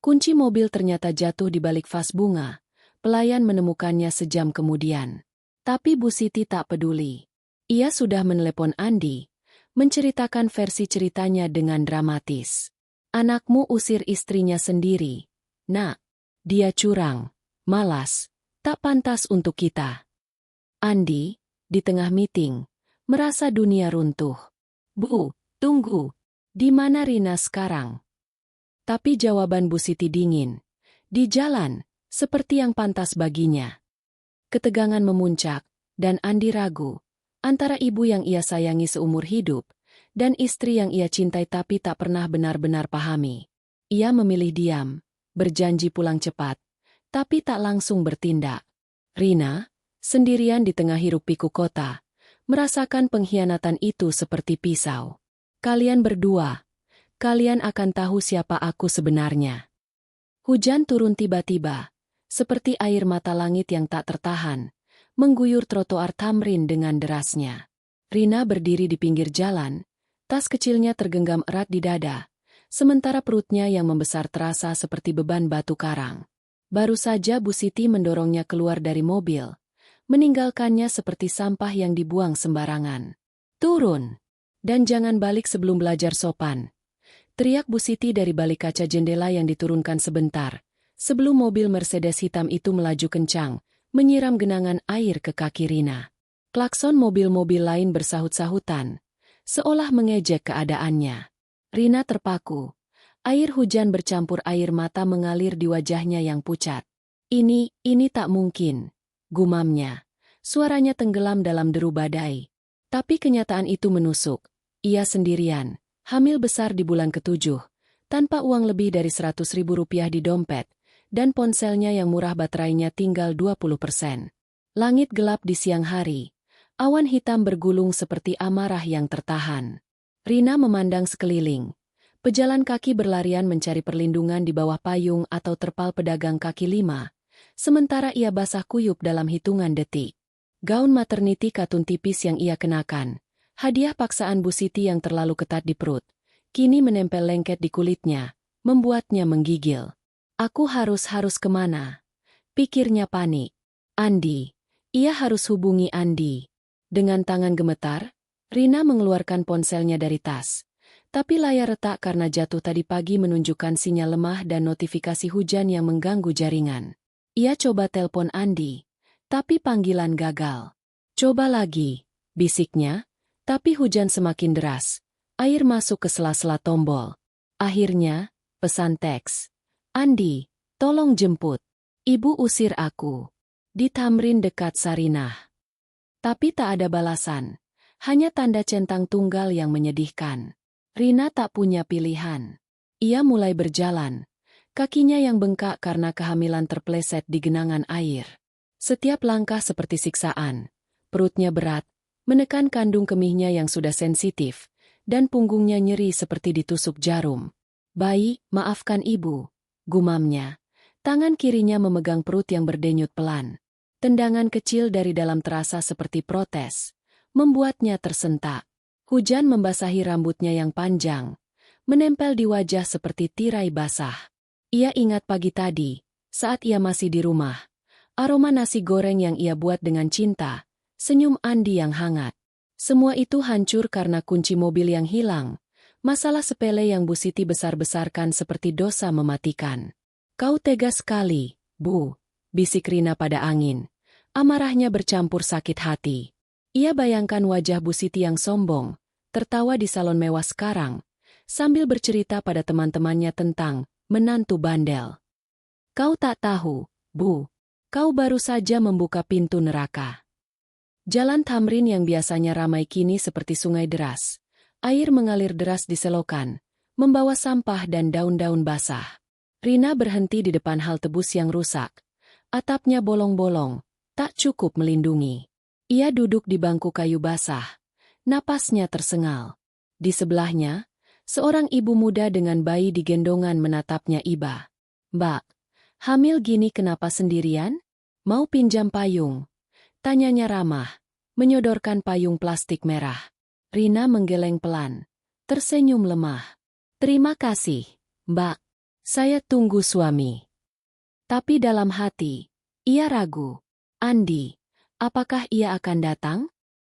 Speaker 1: kunci mobil ternyata jatuh di balik vas bunga. Pelayan menemukannya sejam kemudian. Tapi Bu Siti tak peduli. Ia sudah menelepon Andi, menceritakan versi ceritanya dengan dramatis. "Anakmu usir istrinya sendiri. Nak, dia curang, malas, tak pantas untuk kita." Andi, di tengah meeting, merasa dunia runtuh. "Bu, tunggu. Di mana Rina sekarang?" Tapi jawaban Bu Siti dingin. "Di jalan, seperti yang pantas baginya." Ketegangan memuncak, dan Andi ragu. Antara ibu yang ia sayangi seumur hidup, dan istri yang ia cintai tapi tak pernah benar-benar pahami. Ia memilih diam, berjanji pulang cepat, tapi tak langsung bertindak. Rina, sendirian di tengah hiruk-pikuk kota, merasakan pengkhianatan itu seperti pisau. "Kalian berdua, kalian akan tahu siapa aku sebenarnya." Hujan turun tiba-tiba, seperti air mata langit yang tak tertahan, mengguyur trotoar Tamrin dengan derasnya. Rina berdiri di pinggir jalan, tas kecilnya tergenggam erat di dada, sementara perutnya yang membesar terasa seperti beban batu karang. Baru saja Bu Siti mendorongnya keluar dari mobil, meninggalkannya seperti sampah yang dibuang sembarangan. "Turun! Dan jangan balik sebelum belajar sopan," teriak Bu Siti dari balik kaca jendela yang diturunkan sebentar, sebelum mobil Mercedes hitam itu melaju kencang, menyiram genangan air ke kaki Rina. Klakson mobil-mobil lain bersahut-sahutan, seolah mengejek keadaannya. Rina terpaku. Air hujan bercampur air mata mengalir di wajahnya yang pucat. Ini tak mungkin," gumamnya. Suaranya tenggelam dalam deru badai. Tapi kenyataan itu menusuk. Ia sendirian, hamil besar di bulan ke-7, tanpa uang lebih dari 100.000 rupiah di dompet, dan ponselnya yang murah baterainya tinggal 20%. Langit gelap di siang hari, awan hitam bergulung seperti amarah yang tertahan. Rina memandang sekeliling. Pejalan kaki berlarian mencari perlindungan di bawah payung atau terpal pedagang kaki lima, sementara ia basah kuyup dalam hitungan detik. Gaun maternity katun tipis yang ia kenakan, hadiah paksaan Bu Siti yang terlalu ketat di perut, kini menempel lengket di kulitnya, membuatnya menggigil. "Aku harus kemana?" pikirnya panik. Andi. Ia harus hubungi Andi. Dengan tangan gemetar, Rina mengeluarkan ponselnya dari tas. Tapi layar retak karena jatuh tadi pagi menunjukkan sinyal lemah dan notifikasi hujan yang mengganggu jaringan. Ia coba telepon Andi, tapi panggilan gagal. "Coba lagi," bisiknya, tapi hujan semakin deras. Air masuk ke sela-sela tombol. Akhirnya, pesan teks. "Andi, tolong jemput. Ibu usir aku. Di Tamrin dekat Sarinah." Tapi tak ada balasan. Hanya tanda centang tunggal yang menyedihkan. Rina tak punya pilihan. Ia mulai berjalan. Kakinya yang bengkak karena kehamilan terpleset di genangan air. Setiap langkah seperti siksaan. Perutnya berat, menekan kandung kemihnya yang sudah sensitif, dan punggungnya nyeri seperti ditusuk jarum. "Bayi, maafkan ibu," gumamnya. Tangan kirinya memegang perut yang berdenyut pelan. Tendangan kecil dari dalam terasa seperti protes, membuatnya tersentak. Hujan membasahi rambutnya yang panjang, menempel di wajah seperti tirai basah. Ia ingat pagi tadi, saat ia masih di rumah. Aroma nasi goreng yang ia buat dengan cinta, senyum Andi yang hangat. Semua itu hancur karena kunci mobil yang hilang. Masalah sepele yang Bu Siti besar-besarkan seperti dosa mematikan. "Kau tega sekali, Bu," bisik Rina pada angin. Amarahnya bercampur sakit hati. Ia bayangkan wajah Bu Siti yang sombong, tertawa di salon mewah sekarang, sambil bercerita pada teman-temannya tentang menantu bandel. "Kau tak tahu, Bu. Kau baru saja membuka pintu neraka." Jalan Tamrin yang biasanya ramai kini seperti sungai deras. Air mengalir deras di selokan, membawa sampah dan daun-daun basah. Rina berhenti di depan halte bus yang rusak. Atapnya bolong-bolong, tak cukup melindungi. Ia duduk di bangku kayu basah. Napasnya tersengal. Di sebelahnya, seorang ibu muda dengan bayi digendongan menatapnya iba. "Mbak, hamil gini kenapa sendirian? Mau pinjam payung?" tanyanya ramah, menyodorkan payung plastik merah. Rina menggeleng pelan, tersenyum lemah. "Terima kasih, Mbak. Saya tunggu suami." Tapi dalam hati, ia ragu. Andi, apakah ia akan datang?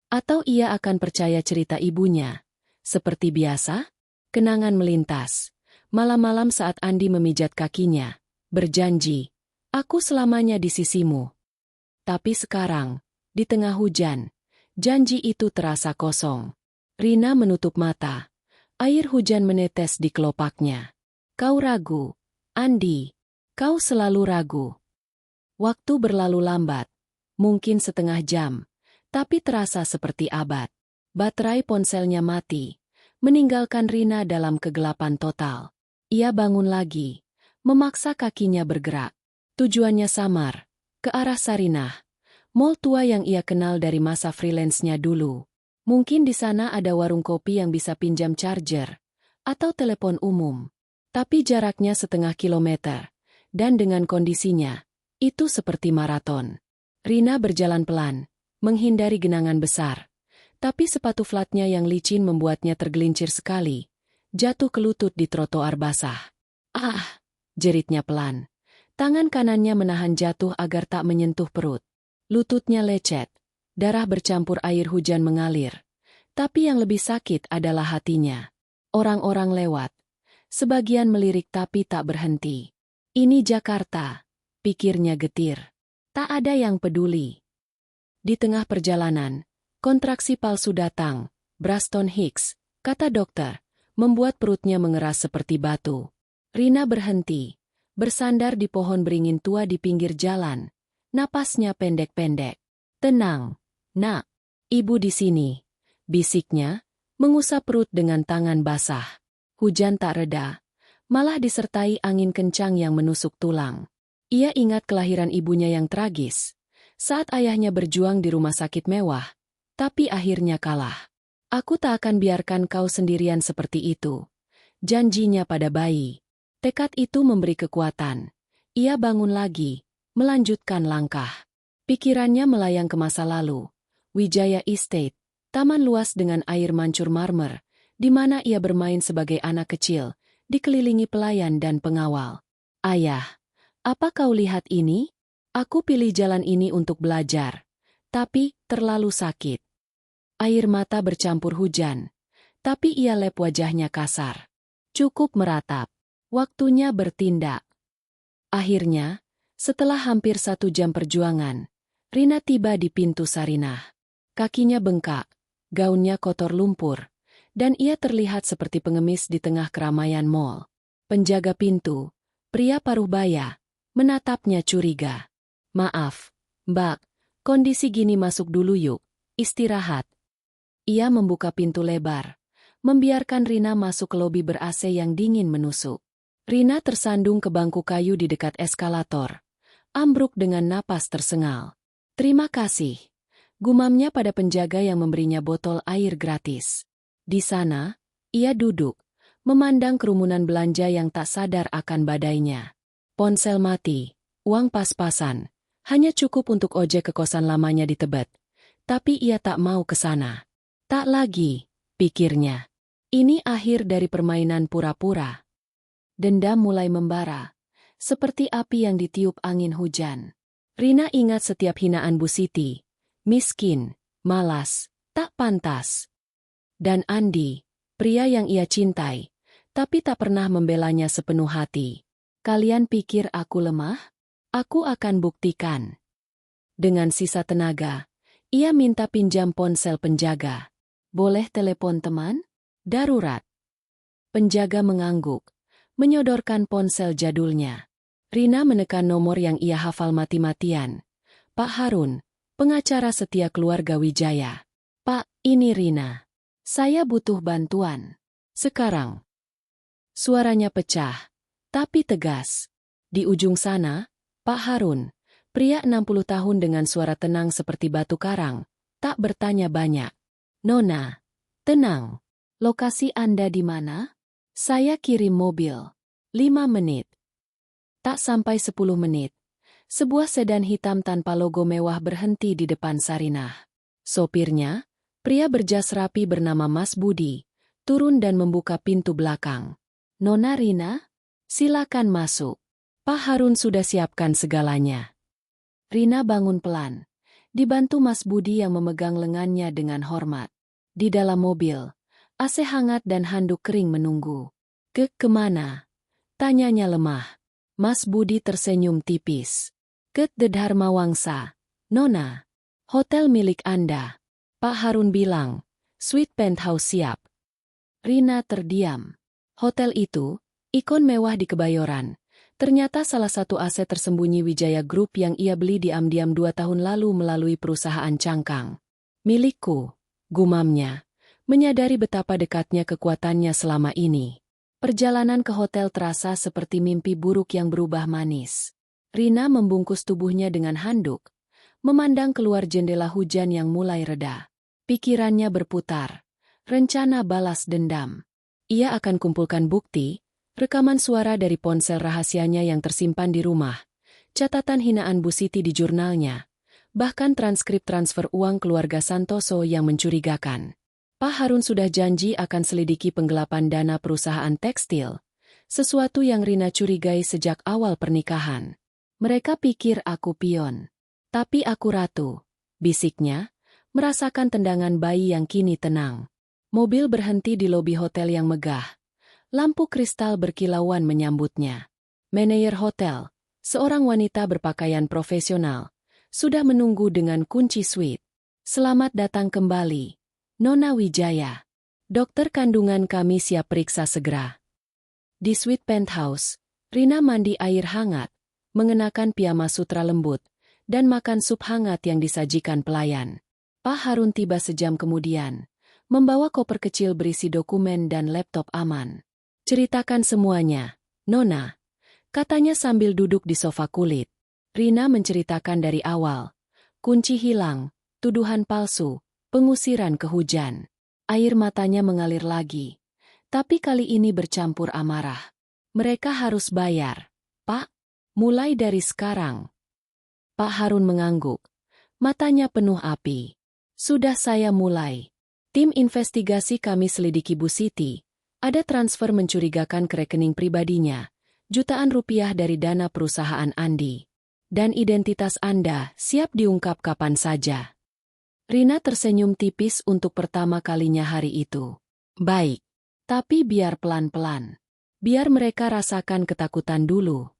Speaker 1: Atau ia akan percaya cerita ibunya? Seperti biasa, kenangan melintas. Malam-malam saat Andi memijat kakinya, berjanji, "Aku selamanya di sisimu." Tapi sekarang, di tengah hujan, janji itu terasa kosong. Rina menutup mata. Air hujan menetes di kelopaknya. "Kau ragu, Andi. Kau selalu ragu." Waktu berlalu lambat. Mungkin setengah jam, tapi terasa seperti abad. Baterai ponselnya mati, meninggalkan Rina dalam kegelapan total. Ia bangun lagi, memaksa kakinya bergerak. Tujuannya samar, ke arah Sarinah, mall tua yang ia kenal dari masa freelance-nya dulu. Mungkin di sana ada warung kopi yang bisa pinjam charger, atau telepon umum. Tapi jaraknya setengah kilometer, dan dengan kondisinya, itu seperti maraton. Rina berjalan pelan, menghindari genangan besar. Tapi sepatu flatnya yang licin membuatnya tergelincir sekali, jatuh ke lutut di trotoar basah. "Ah!" jeritnya pelan. Tangan kanannya menahan jatuh agar tak menyentuh perut. Lututnya lecet, darah bercampur air hujan mengalir. Tapi yang lebih sakit adalah hatinya. Orang-orang lewat. Sebagian melirik tapi tak berhenti. "Ini Jakarta," pikirnya getir. Tak ada yang peduli. Di tengah perjalanan, kontraksi palsu datang. "Braston Hicks," kata dokter, membuat perutnya mengeras seperti batu. Rina berhenti, bersandar di pohon beringin tua di pinggir jalan. Napasnya pendek-pendek. "Tenang, Nak. Ibu di sini," bisiknya, mengusap perut dengan tangan basah. Hujan tak reda, malah disertai angin kencang yang menusuk tulang. Ia ingat kelahiran ibunya yang tragis, saat ayahnya berjuang di rumah sakit mewah, tapi akhirnya kalah. "Aku tak akan biarkan kau sendirian seperti itu," janjinya pada bayi. Tekad itu memberi kekuatan. Ia bangun lagi, melanjutkan langkah. Pikirannya melayang ke masa lalu. Wijaya Estate, taman luas dengan air mancur marmer, di mana ia bermain sebagai anak kecil, dikelilingi pelayan dan pengawal. "Ayah, apa kau lihat ini? Aku pilih jalan ini untuk belajar. Tapi, terlalu sakit." Air mata bercampur hujan. Tapi ia lep wajahnya kasar. Cukup meratap. Waktunya bertindak. Akhirnya, setelah hampir 1 jam perjuangan, Rina tiba di pintu Sarinah. Kakinya bengkak, gaunnya kotor lumpur, dan ia terlihat seperti pengemis di tengah keramaian mall. Penjaga pintu, pria paruh baya, menatapnya curiga. "Maaf, Mbak, kondisi gini masuk dulu yuk, istirahat." Ia membuka pintu lebar, membiarkan Rina masuk ke lobi ber-AC yang dingin menusuk. Rina tersandung ke bangku kayu di dekat eskalator, ambruk dengan napas tersengal. "Terima kasih," gumamnya pada penjaga yang memberinya botol air gratis. Di sana, Ia duduk, memandang kerumunan belanja yang tak sadar akan badainya. Ponsel mati, uang pas-pasan, hanya cukup untuk ojek ke kosan lamanya di Tebet. Tapi ia tak mau ke sana. Tak lagi, pikirnya. Ini akhir dari permainan pura-pura. Dendam mulai membara, seperti api yang ditiup angin hujan. Rina ingat setiap hinaan Bu Siti. Miskin, malas, tak pantas. Dan Andi, pria yang ia cintai, tapi tak pernah membelanya sepenuh hati. Kalian pikir aku lemah? Aku akan buktikan. Dengan sisa tenaga, ia minta pinjam ponsel penjaga. Boleh telepon teman? Darurat. Penjaga mengangguk, menyodorkan ponsel jadulnya. Rina menekan nomor yang ia hafal mati-matian. Pak Harun, pengacara setia keluarga Wijaya. Pak, ini Rina. Saya butuh bantuan. Sekarang. Suaranya pecah, tapi tegas. Di ujung sana, Pak Harun, pria 60 tahun dengan suara tenang seperti batu karang, tak bertanya banyak. Nona, tenang. Lokasi Anda di mana? Saya kirim mobil. 5 menit. Tak sampai 10 menit. Sebuah sedan hitam tanpa logo mewah berhenti di depan Sarinah. Sopirnya, pria berjas rapi bernama Mas Budi, turun dan membuka pintu belakang. Nona Rina, silakan masuk. Pak Harun sudah siapkan segalanya. Rina bangun pelan, dibantu Mas Budi yang memegang lengannya dengan hormat. Di dalam mobil, AC hangat dan handuk kering menunggu. Kemana? Tanyanya lemah. Mas Budi tersenyum tipis. Ke Dharma Wangsa. Nona, hotel milik Anda. Pak Harun bilang, suite penthouse siap. Rina terdiam. Hotel itu, ikon mewah di Kebayoran, ternyata salah satu aset tersembunyi Wijaya Group yang ia beli diam-diam 2 tahun lalu melalui perusahaan cangkang. Milikku, gumamnya, menyadari betapa dekatnya kekuatannya selama ini. Perjalanan ke hotel terasa seperti mimpi buruk yang berubah manis. Rina membungkus tubuhnya dengan handuk, memandang keluar jendela hujan yang mulai reda. Pikirannya berputar. Rencana balas dendam. Ia akan kumpulkan bukti, rekaman suara dari ponsel rahasianya yang tersimpan di rumah, catatan hinaan Bu Siti di jurnalnya, bahkan transkrip transfer uang keluarga Santoso yang mencurigakan. Pak Harun sudah janji akan selidiki penggelapan dana perusahaan tekstil, sesuatu yang Rina curigai sejak awal pernikahan. Mereka pikir aku pion, tapi aku ratu, bisiknya, merasakan tendangan bayi yang kini tenang. Mobil berhenti di lobi hotel yang megah. Lampu kristal berkilauan menyambutnya. Manajer hotel, seorang wanita berpakaian profesional, sudah menunggu dengan kunci suite. Selamat datang kembali, Nona Wijaya. Dokter kandungan kami siap periksa segera. Di suite penthouse, Rina mandi air hangat, mengenakan piyama sutra lembut, dan makan sup hangat yang disajikan pelayan. Pak Harun tiba sejam kemudian, membawa koper kecil berisi dokumen dan laptop aman. Ceritakan semuanya, Nona, katanya sambil duduk di sofa kulit. Rina menceritakan dari awal. Kunci hilang, tuduhan palsu, pengusiran ke hujan. Air matanya mengalir lagi. Tapi kali ini bercampur amarah. Mereka harus bayar, Pak, mulai dari sekarang. Pak Harun mengangguk. Matanya penuh api. Sudah saya mulai. Tim investigasi kami selidiki Bu Siti. Ada transfer mencurigakan ke rekening pribadinya. Jutaan rupiah dari dana perusahaan Andi. Dan identitas Anda siap diungkap kapan saja. Rina tersenyum tipis untuk pertama kalinya hari itu. Baik. Tapi biar pelan-pelan. Biar mereka rasakan ketakutan dulu.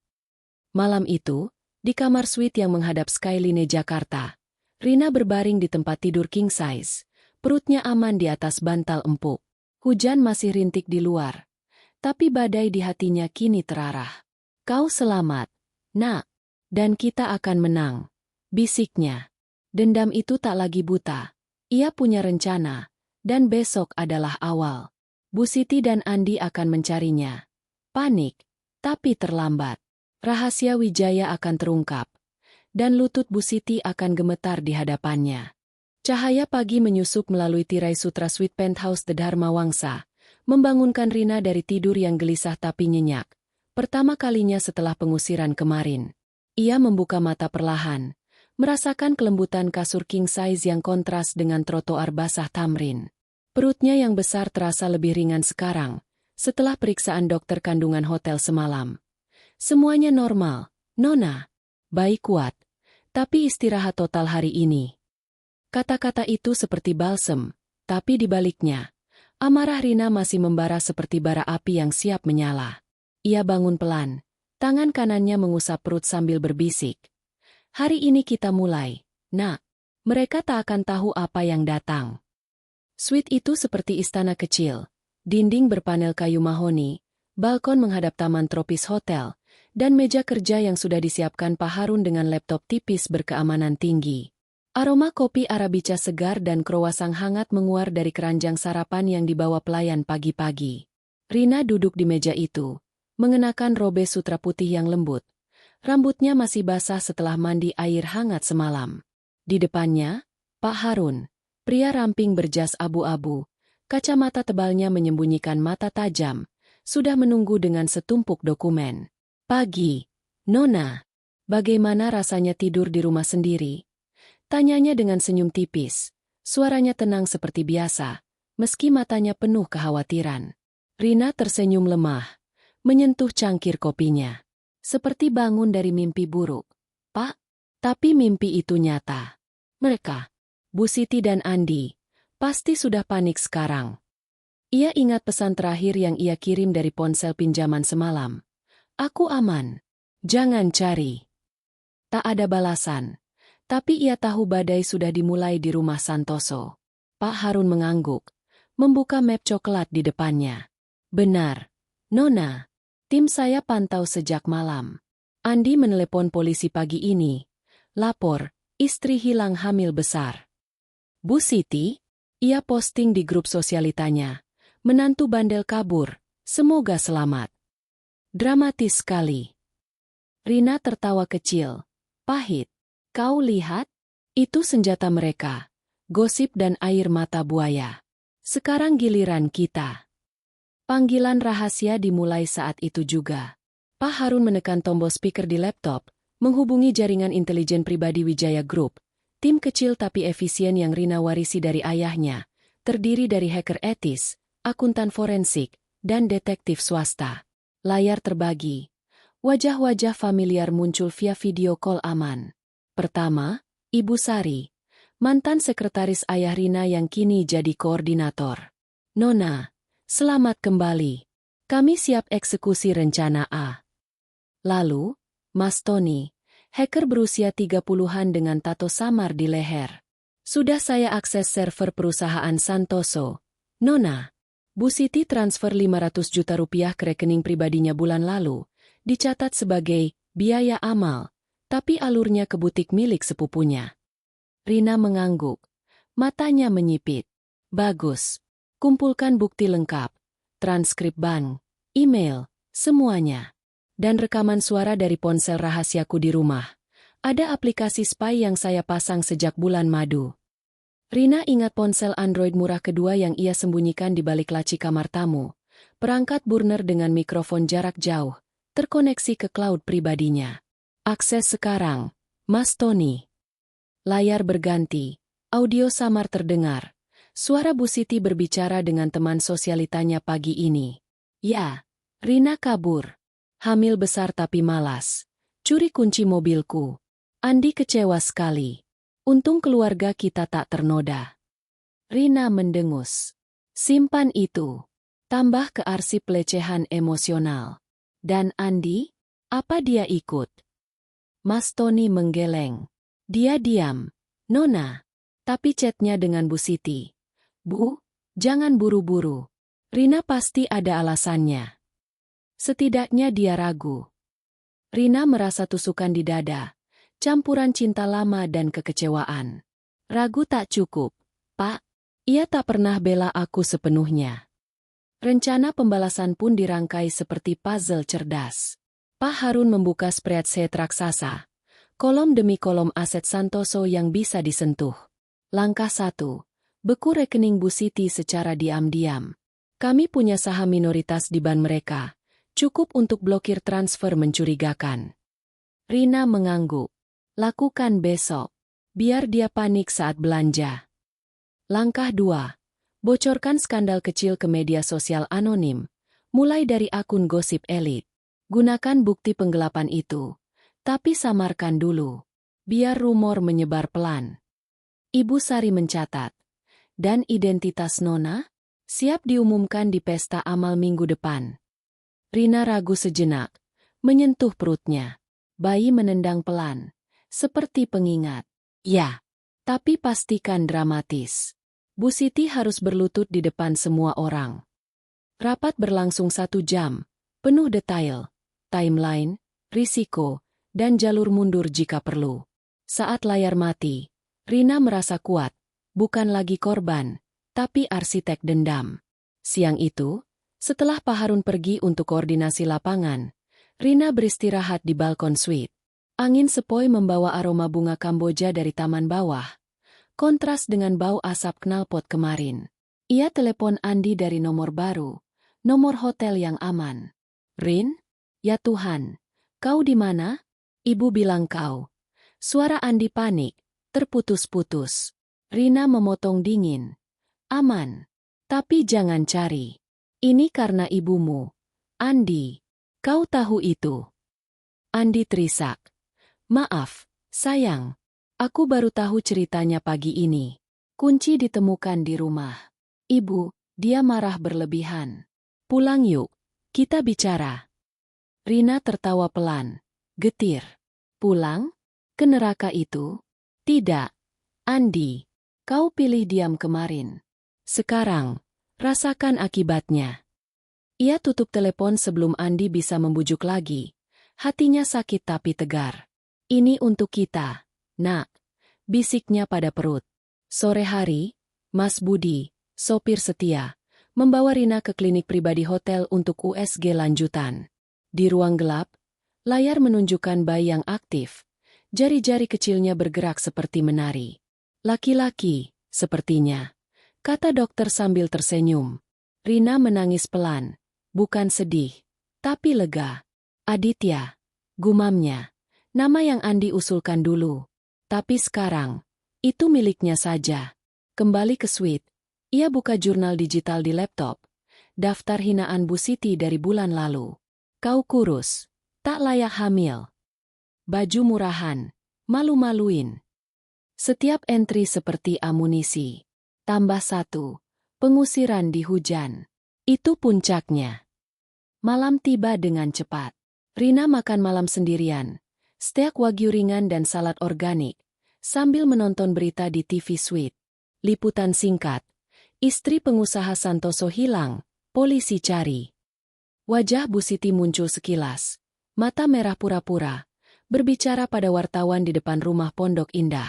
Speaker 1: Malam itu, di kamar suite yang menghadap Skyline Jakarta, Rina berbaring di tempat tidur king size. Perutnya aman di atas bantal empuk. Hujan masih rintik di luar. Tapi badai di hatinya kini terarah. Kau selamat, nak. Dan kita akan menang. Bisiknya. Dendam itu tak lagi buta. Ia punya rencana. Dan besok adalah awal. Bu Siti dan Andi akan mencarinya. Panik. Tapi terlambat. Rahasia Wijaya akan terungkap. Dan lutut Bu Siti akan gemetar di hadapannya. Cahaya pagi menyusup melalui tirai sutra suite penthouse The Dharma Wangsa, membangunkan Rina dari tidur yang gelisah tapi nyenyak. Pertama kalinya setelah pengusiran kemarin. Ia membuka mata perlahan, merasakan kelembutan kasur king size yang kontras dengan trotoar basah tamrin. Perutnya yang besar terasa lebih ringan sekarang, setelah periksaan dokter kandungan hotel semalam. Semuanya normal, Nona. Bayi kuat, tapi istirahat total hari ini. Kata-kata itu seperti balsem, tapi di baliknya, amarah Rina masih membara seperti bara api yang siap menyala. Ia bangun pelan, tangan kanannya mengusap perut sambil berbisik. Hari ini kita mulai, Nak. Mereka tak akan tahu apa yang datang. Suite itu seperti istana kecil, dinding berpanel kayu mahoni, balkon menghadap taman tropis hotel, dan meja kerja yang sudah disiapkan Pak Harun dengan laptop tipis berkeamanan tinggi. Aroma kopi Arabica segar dan kroasang hangat menguar dari keranjang sarapan yang dibawa pelayan pagi-pagi. Rina duduk di meja itu, mengenakan robe sutra putih yang lembut. Rambutnya masih basah setelah mandi air hangat semalam. Di depannya, Pak Harun, pria ramping berjas abu-abu, kacamata tebalnya menyembunyikan mata tajam, sudah menunggu dengan setumpuk dokumen. Pagi, Nona. Bagaimana rasanya tidur di rumah sendiri? Tanyanya dengan senyum tipis. Suaranya tenang seperti biasa, meski matanya penuh kekhawatiran. Rina tersenyum lemah, menyentuh cangkir kopinya. Seperti bangun dari mimpi buruk. Pak, tapi mimpi itu nyata. Mereka, Bu Siti dan Andi, pasti sudah panik sekarang. Ia ingat pesan terakhir yang ia kirim dari ponsel pinjaman semalam. Aku aman. Jangan cari. Tak ada balasan. Tapi ia tahu badai sudah dimulai di rumah Santoso. Pak Harun mengangguk, membuka map coklat di depannya. Benar, Nona. Tim saya pantau sejak malam. Andi menelepon polisi pagi ini. Lapor, istri hilang hamil besar. Bu Siti, ia posting di grup sosialitanya. Menantu bandel kabur, semoga selamat. Dramatis sekali. Rina tertawa kecil. Pahit. Kau lihat? Itu senjata mereka. Gosip dan air mata buaya. Sekarang giliran kita. Panggilan rahasia dimulai saat itu juga. Pak Harun menekan tombol speaker di laptop, menghubungi jaringan intelijen pribadi Wijaya Group, tim kecil tapi efisien yang Rina warisi dari ayahnya, terdiri dari hacker etis, akuntan forensik, dan detektif swasta. Layar terbagi. Wajah-wajah familiar muncul via video call aman. Pertama, Ibu Sari, mantan sekretaris ayah Rina yang kini jadi koordinator. Nona, selamat kembali. Kami siap eksekusi rencana A. Lalu, Mas Tony, hacker berusia 30-an dengan tato samar di leher. Sudah saya akses server perusahaan Santoso. Nona, Bu Siti transfer 500 juta rupiah ke rekening pribadinya bulan lalu, dicatat sebagai biaya amal. Tapi alurnya ke butik milik sepupunya. Rina mengangguk. Matanya menyipit. Bagus. Kumpulkan bukti lengkap. Transkrip bank, email, semuanya. Dan rekaman suara dari ponsel rahasiaku di rumah. Ada aplikasi spy yang saya pasang sejak bulan madu. Rina ingat ponsel Android murah kedua yang ia sembunyikan di balik laci kamar tamu. Perangkat burner dengan mikrofon jarak jauh, terkoneksi ke cloud pribadinya. Akses sekarang, Mas Tony. Layar berganti, audio samar terdengar. Suara Bu Siti berbicara dengan teman sosialitanya pagi ini. Ya, Rina kabur. Hamil besar tapi malas. Curi kunci mobilku. Andi kecewa sekali. Untung keluarga kita tak ternoda. Rina mendengus. Simpan itu. Tambah ke arsip pelecehan emosional. Dan Andi? Apa dia ikut? Mas Tony menggeleng. Dia diam. Nona. Tapi chatnya dengan Bu Siti. Bu, jangan buru-buru. Rina pasti ada alasannya. Setidaknya dia ragu. Rina merasa tusukan di dada. Campuran cinta lama dan kekecewaan. Ragu tak cukup. Pak, ia tak pernah bela aku sepenuhnya. Rencana pembalasan pun dirangkai seperti puzzle cerdas. Pak Harun membuka spreadsheet raksasa. Kolom demi kolom aset Santoso yang bisa disentuh. Langkah 1. Beku rekening Bu Siti secara diam-diam. Kami punya saham minoritas di bank mereka. Cukup untuk blokir transfer mencurigakan. Rina mengangguk. Lakukan besok. Biar dia panik saat belanja. Langkah 2. Bocorkan skandal kecil ke media sosial anonim. Mulai dari akun gosip elit. Gunakan bukti penggelapan itu. Tapi samarkan dulu. Biar rumor menyebar pelan. Ibu Sari mencatat. Dan identitas Nona? Siap diumumkan di pesta amal minggu depan. Rina ragu sejenak. Menyentuh perutnya. Bayi menendang pelan. Seperti pengingat. Ya. Tapi pastikan dramatis. Bu Siti harus berlutut di depan semua orang. Rapat berlangsung 1 jam. Penuh detail. Timeline, risiko, dan jalur mundur jika perlu. Saat layar mati, Rina merasa kuat. Bukan lagi korban, tapi arsitek dendam. Siang itu, setelah Pak Harun pergi untuk koordinasi lapangan, Rina beristirahat di balkon suite. Angin sepoi membawa aroma bunga Kamboja dari taman bawah. Kontras dengan bau asap knalpot kemarin. Ia telepon Andi dari nomor baru, nomor hotel yang aman. Rin? Ya Tuhan, kau di mana? Ibu bilang kau. Suara Andi panik, terputus-putus. Rina memotong dingin. Aman. Tapi jangan cari. Ini karena ibumu. Andi, kau tahu itu. Andi terisak. Maaf, sayang. Aku baru tahu ceritanya pagi ini. Kunci ditemukan di rumah. Ibu, dia marah berlebihan. Pulang yuk, kita bicara. Rina tertawa pelan. Getir. Pulang? Ke neraka itu? Tidak. Andi. Kau pilih diam kemarin. Sekarang, rasakan akibatnya. Ia tutup telepon sebelum Andi bisa membujuk lagi. Hatinya sakit tapi tegar. Ini untuk kita, nak. Bisiknya pada perut. Sore hari, Mas Budi, sopir setia, membawa Rina ke klinik pribadi hotel untuk USG lanjutan. Di ruang gelap, layar menunjukkan bayi yang aktif. Jari-jari kecilnya bergerak seperti menari. Laki-laki, sepertinya, kata dokter sambil tersenyum. Rina menangis pelan, bukan sedih, tapi lega. Aditya, gumamnya, nama yang Andi usulkan dulu. Tapi sekarang, itu miliknya saja. Kembali ke suite, ia buka jurnal digital di laptop. Daftar hinaan Bu Siti dari bulan lalu. Kau kurus, tak layak hamil. Baju murahan, malu-maluin. Setiap entry seperti amunisi. Tambah 1, pengusiran di hujan. Itu puncaknya. Malam tiba dengan cepat. Rina makan malam sendirian. Steak wagyu ringan dan salad organik. Sambil menonton berita di TV Suite. Liputan singkat. Istri pengusaha Santoso hilang. Polisi cari. Wajah Bu Siti muncul sekilas. Mata merah pura-pura. Berbicara pada wartawan di depan rumah Pondok Indah.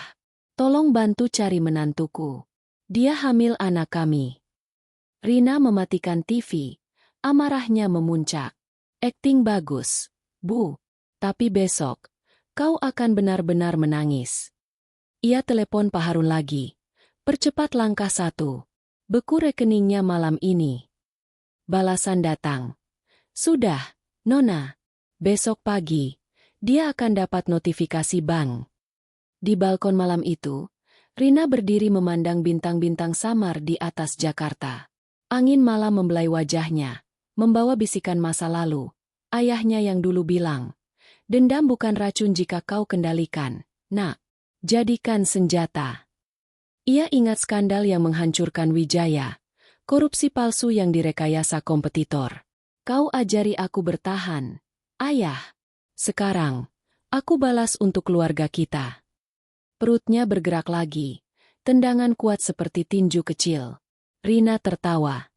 Speaker 1: Tolong bantu cari menantuku. Dia hamil anak kami. Rina mematikan TV. Amarahnya memuncak. Akting bagus, Bu. Tapi besok, kau akan benar-benar menangis. Ia telepon Pak Harun lagi. Percepat langkah 1. Beku rekeningnya malam ini. Balasan datang. Sudah, Nona. Besok pagi, dia akan dapat notifikasi bank. Di balkon malam itu, Rina berdiri memandang bintang-bintang samar di atas Jakarta. Angin malam membelai wajahnya, membawa bisikan masa lalu. Ayahnya yang dulu bilang, dendam bukan racun jika kau kendalikan, nak. Jadikan senjata. Ia ingat skandal yang menghancurkan Wijaya, korupsi palsu yang direkayasa kompetitor. Kau ajari aku bertahan, ayah. Sekarang, aku balas untuk keluarga kita. Perutnya bergerak lagi, tendangan kuat seperti tinju kecil. Rina tertawa.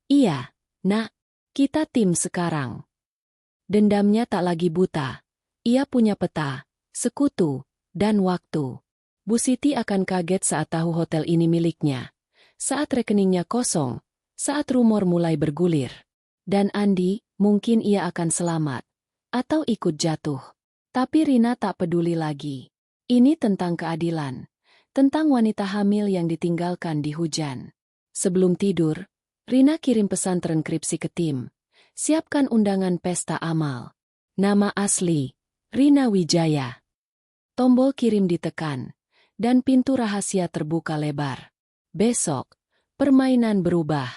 Speaker 1: Iya, nak, kita tim sekarang. Dendamnya tak lagi buta. Ia punya peta, sekutu, dan waktu. Bu Siti akan kaget saat tahu hotel ini miliknya. Saat rekeningnya kosong, saat rumor mulai bergulir. Dan Andi, mungkin ia akan selamat. Atau ikut jatuh. Tapi Rina tak peduli lagi. Ini tentang keadilan. Tentang wanita hamil yang ditinggalkan di hujan. Sebelum tidur, Rina kirim pesan terenkripsi ke tim. Siapkan undangan pesta amal. Nama asli, Rina Wijaya. Tombol kirim ditekan, dan pintu rahasia terbuka lebar. Besok, permainan berubah.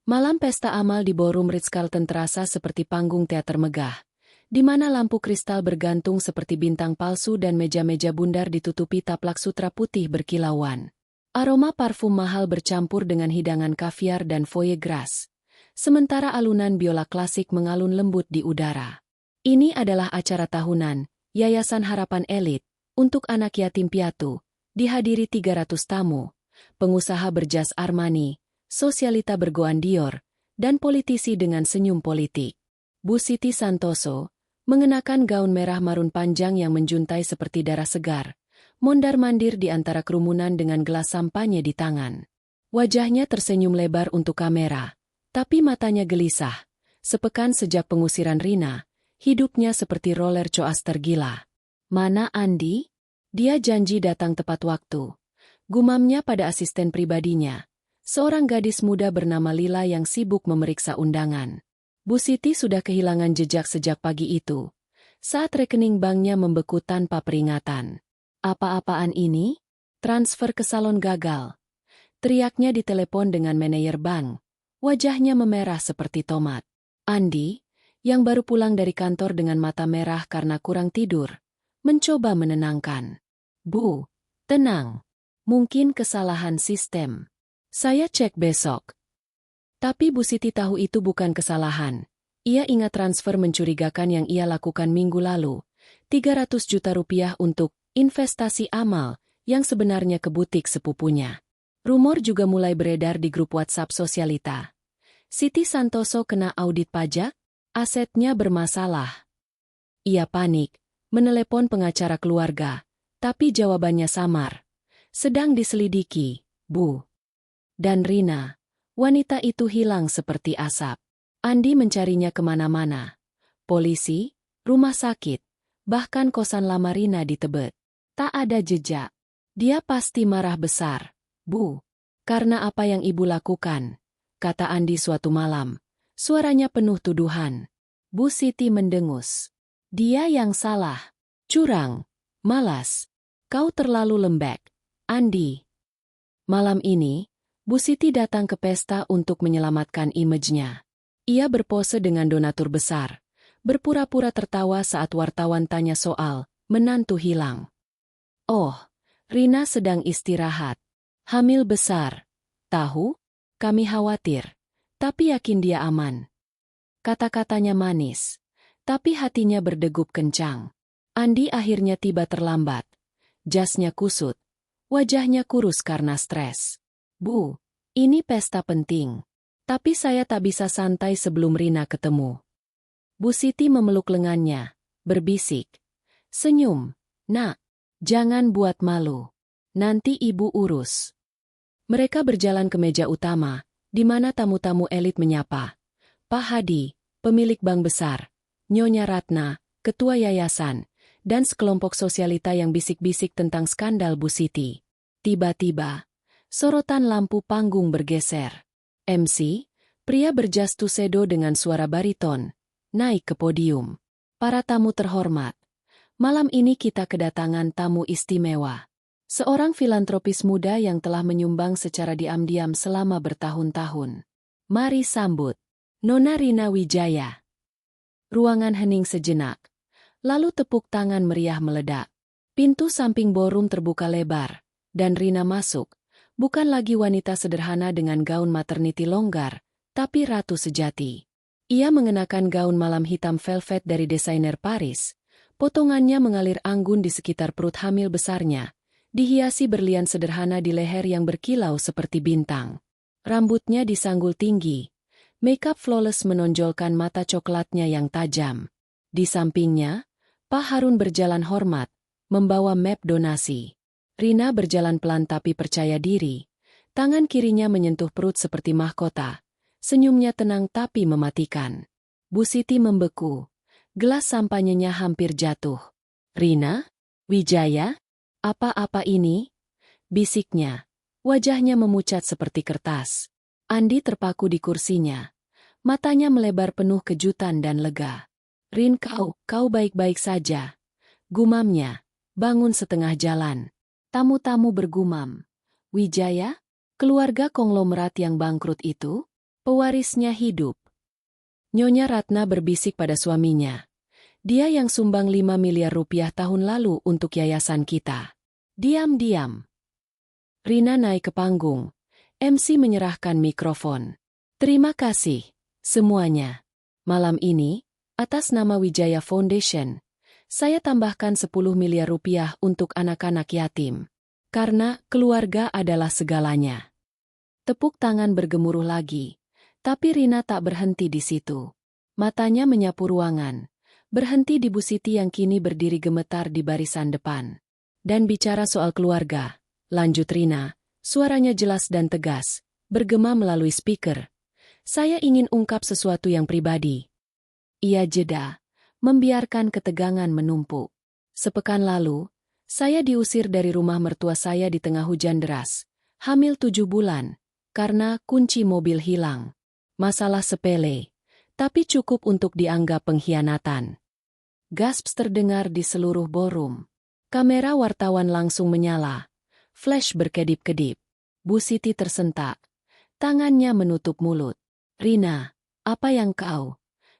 Speaker 1: Malam pesta amal di ballroom Ritz-Carlton terasa seperti panggung teater megah, di mana lampu kristal bergantung seperti bintang palsu dan meja-meja bundar ditutupi taplak sutra putih berkilauan. Aroma parfum mahal bercampur dengan hidangan kaviar dan foie gras, sementara alunan biola klasik mengalun lembut di udara. Ini adalah acara tahunan, Yayasan Harapan Elit, untuk anak yatim piatu, dihadiri 300 tamu, pengusaha berjas Armani, sosialita bergoan Dior, dan politisi dengan senyum politik. Bu Siti Santoso, mengenakan gaun merah marun panjang yang menjuntai seperti darah segar, mondar-mandir di antara kerumunan dengan gelas sampanye di tangan. Wajahnya tersenyum lebar untuk kamera, tapi matanya gelisah. Sepekan sejak pengusiran Rina, hidupnya seperti roller coaster gila. Mana Andi? Dia janji datang tepat waktu. Gumamnya pada asisten pribadinya, seorang gadis muda bernama Lila yang sibuk memeriksa undangan. Bu Siti sudah kehilangan jejak sejak pagi itu, saat rekening banknya membeku tanpa peringatan. Apa-apaan ini? Transfer ke salon gagal. Teriaknya di telepon dengan manajer bank. Wajahnya memerah seperti tomat. Andi, yang baru pulang dari kantor dengan mata merah karena kurang tidur, mencoba menenangkan. Bu, tenang. Mungkin kesalahan sistem. Saya cek besok. Tapi Bu Siti tahu itu bukan kesalahan. Ia ingat transfer mencurigakan yang ia lakukan minggu lalu. 300 juta rupiah untuk investasi amal yang sebenarnya ke butik sepupunya. Rumor juga mulai beredar di grup WhatsApp sosialita. Siti Santoso kena audit pajak, asetnya bermasalah. Ia panik, menelepon pengacara keluarga, tapi jawabannya samar. Sedang diselidiki, Bu. Dan Rina, wanita itu hilang seperti asap. Andi mencarinya kemana-mana. Polisi, rumah sakit, bahkan kosan lama Rina di Tebet. Tak ada jejak. Dia pasti marah besar, Bu. Karena apa yang ibu lakukan, kata Andi suatu malam. Suaranya penuh tuduhan. Bu Siti mendengus. Dia yang salah. Curang. Malas. Kau terlalu lembek, Andi. Malam ini, Bu Siti datang ke pesta untuk menyelamatkan image-nya. Ia berpose dengan donatur besar, berpura-pura tertawa saat wartawan tanya soal menantu hilang. Oh, Rina sedang istirahat. Hamil besar. Tahu? Kami khawatir. Tapi yakin dia aman. Kata-katanya manis. Tapi hatinya berdegup kencang. Andi akhirnya tiba terlambat. Jasnya kusut. Wajahnya kurus karena stres. Bu, ini pesta penting. Tapi saya tak bisa santai sebelum Rina ketemu. Bu Siti memeluk lengannya, berbisik. Senyum, Nak. Jangan buat malu. Nanti ibu urus. Mereka berjalan ke meja utama, di mana tamu-tamu elit menyapa. Pak Hadi, pemilik bank besar, Nyonya Ratna, ketua yayasan, dan sekelompok sosialita yang bisik-bisik tentang skandal Bu Siti. Tiba-tiba, sorotan lampu panggung bergeser. MC, pria berjas tuxedo dengan suara bariton, naik ke podium. Para tamu terhormat. Malam ini kita kedatangan tamu istimewa. Seorang filantropis muda yang telah menyumbang secara diam-diam selama bertahun-tahun. Mari sambut Nona Rina Wijaya. Ruangan hening sejenak. Lalu tepuk tangan meriah meledak. Pintu samping ballroom terbuka lebar, dan Rina masuk. Bukan lagi wanita sederhana dengan gaun maternity longgar, tapi ratu sejati. Ia mengenakan gaun malam hitam velvet dari desainer Paris. Potongannya mengalir anggun di sekitar perut hamil besarnya, dihiasi berlian sederhana di leher yang berkilau seperti bintang. Rambutnya disanggul tinggi. Makeup flawless menonjolkan mata coklatnya yang tajam. Di sampingnya, Pak Harun berjalan hormat, membawa map donasi. Rina berjalan pelan tapi percaya diri. Tangan kirinya menyentuh perut seperti mahkota. Senyumnya tenang tapi mematikan. Bu Siti membeku. Gelas sampanyenya hampir jatuh. Rina? Wijaya? Apa-apa ini? Bisiknya. Wajahnya memucat seperti kertas. Andi terpaku di kursinya. Matanya melebar penuh kejutan dan lega. Rin, kau baik-baik saja. Gumamnya, bangun setengah jalan. Tamu-tamu bergumam. Wijaya? Keluarga konglomerat yang bangkrut itu? Pewarisnya hidup. Nyonya Ratna berbisik pada suaminya. Dia yang sumbang 5 miliar rupiah tahun lalu untuk yayasan kita. Diam-diam. Rina naik ke panggung. MC menyerahkan mikrofon. Terima kasih, semuanya. Malam ini, atas nama Wijaya Foundation, saya tambahkan 10 miliar rupiah untuk anak-anak yatim. Karena keluarga adalah segalanya. Tepuk tangan bergemuruh lagi. Tapi Rina tak berhenti di situ. Matanya menyapu ruangan. Berhenti di Bu Siti yang kini berdiri gemetar di barisan depan. Dan bicara soal keluarga, lanjut Rina, suaranya jelas dan tegas, bergema melalui speaker. Saya ingin ungkap sesuatu yang pribadi. Ia jeda, membiarkan ketegangan menumpuk. Sepekan lalu, saya diusir dari rumah mertua saya di tengah hujan deras. Hamil 7 bulan, karena kunci mobil hilang. Masalah sepele, tapi cukup untuk dianggap pengkhianatan. Gasps terdengar di seluruh ballroom. Kamera wartawan langsung menyala. Flash berkedip-kedip. Bu Siti tersentak. Tangannya menutup mulut. Rina, apa yang kau?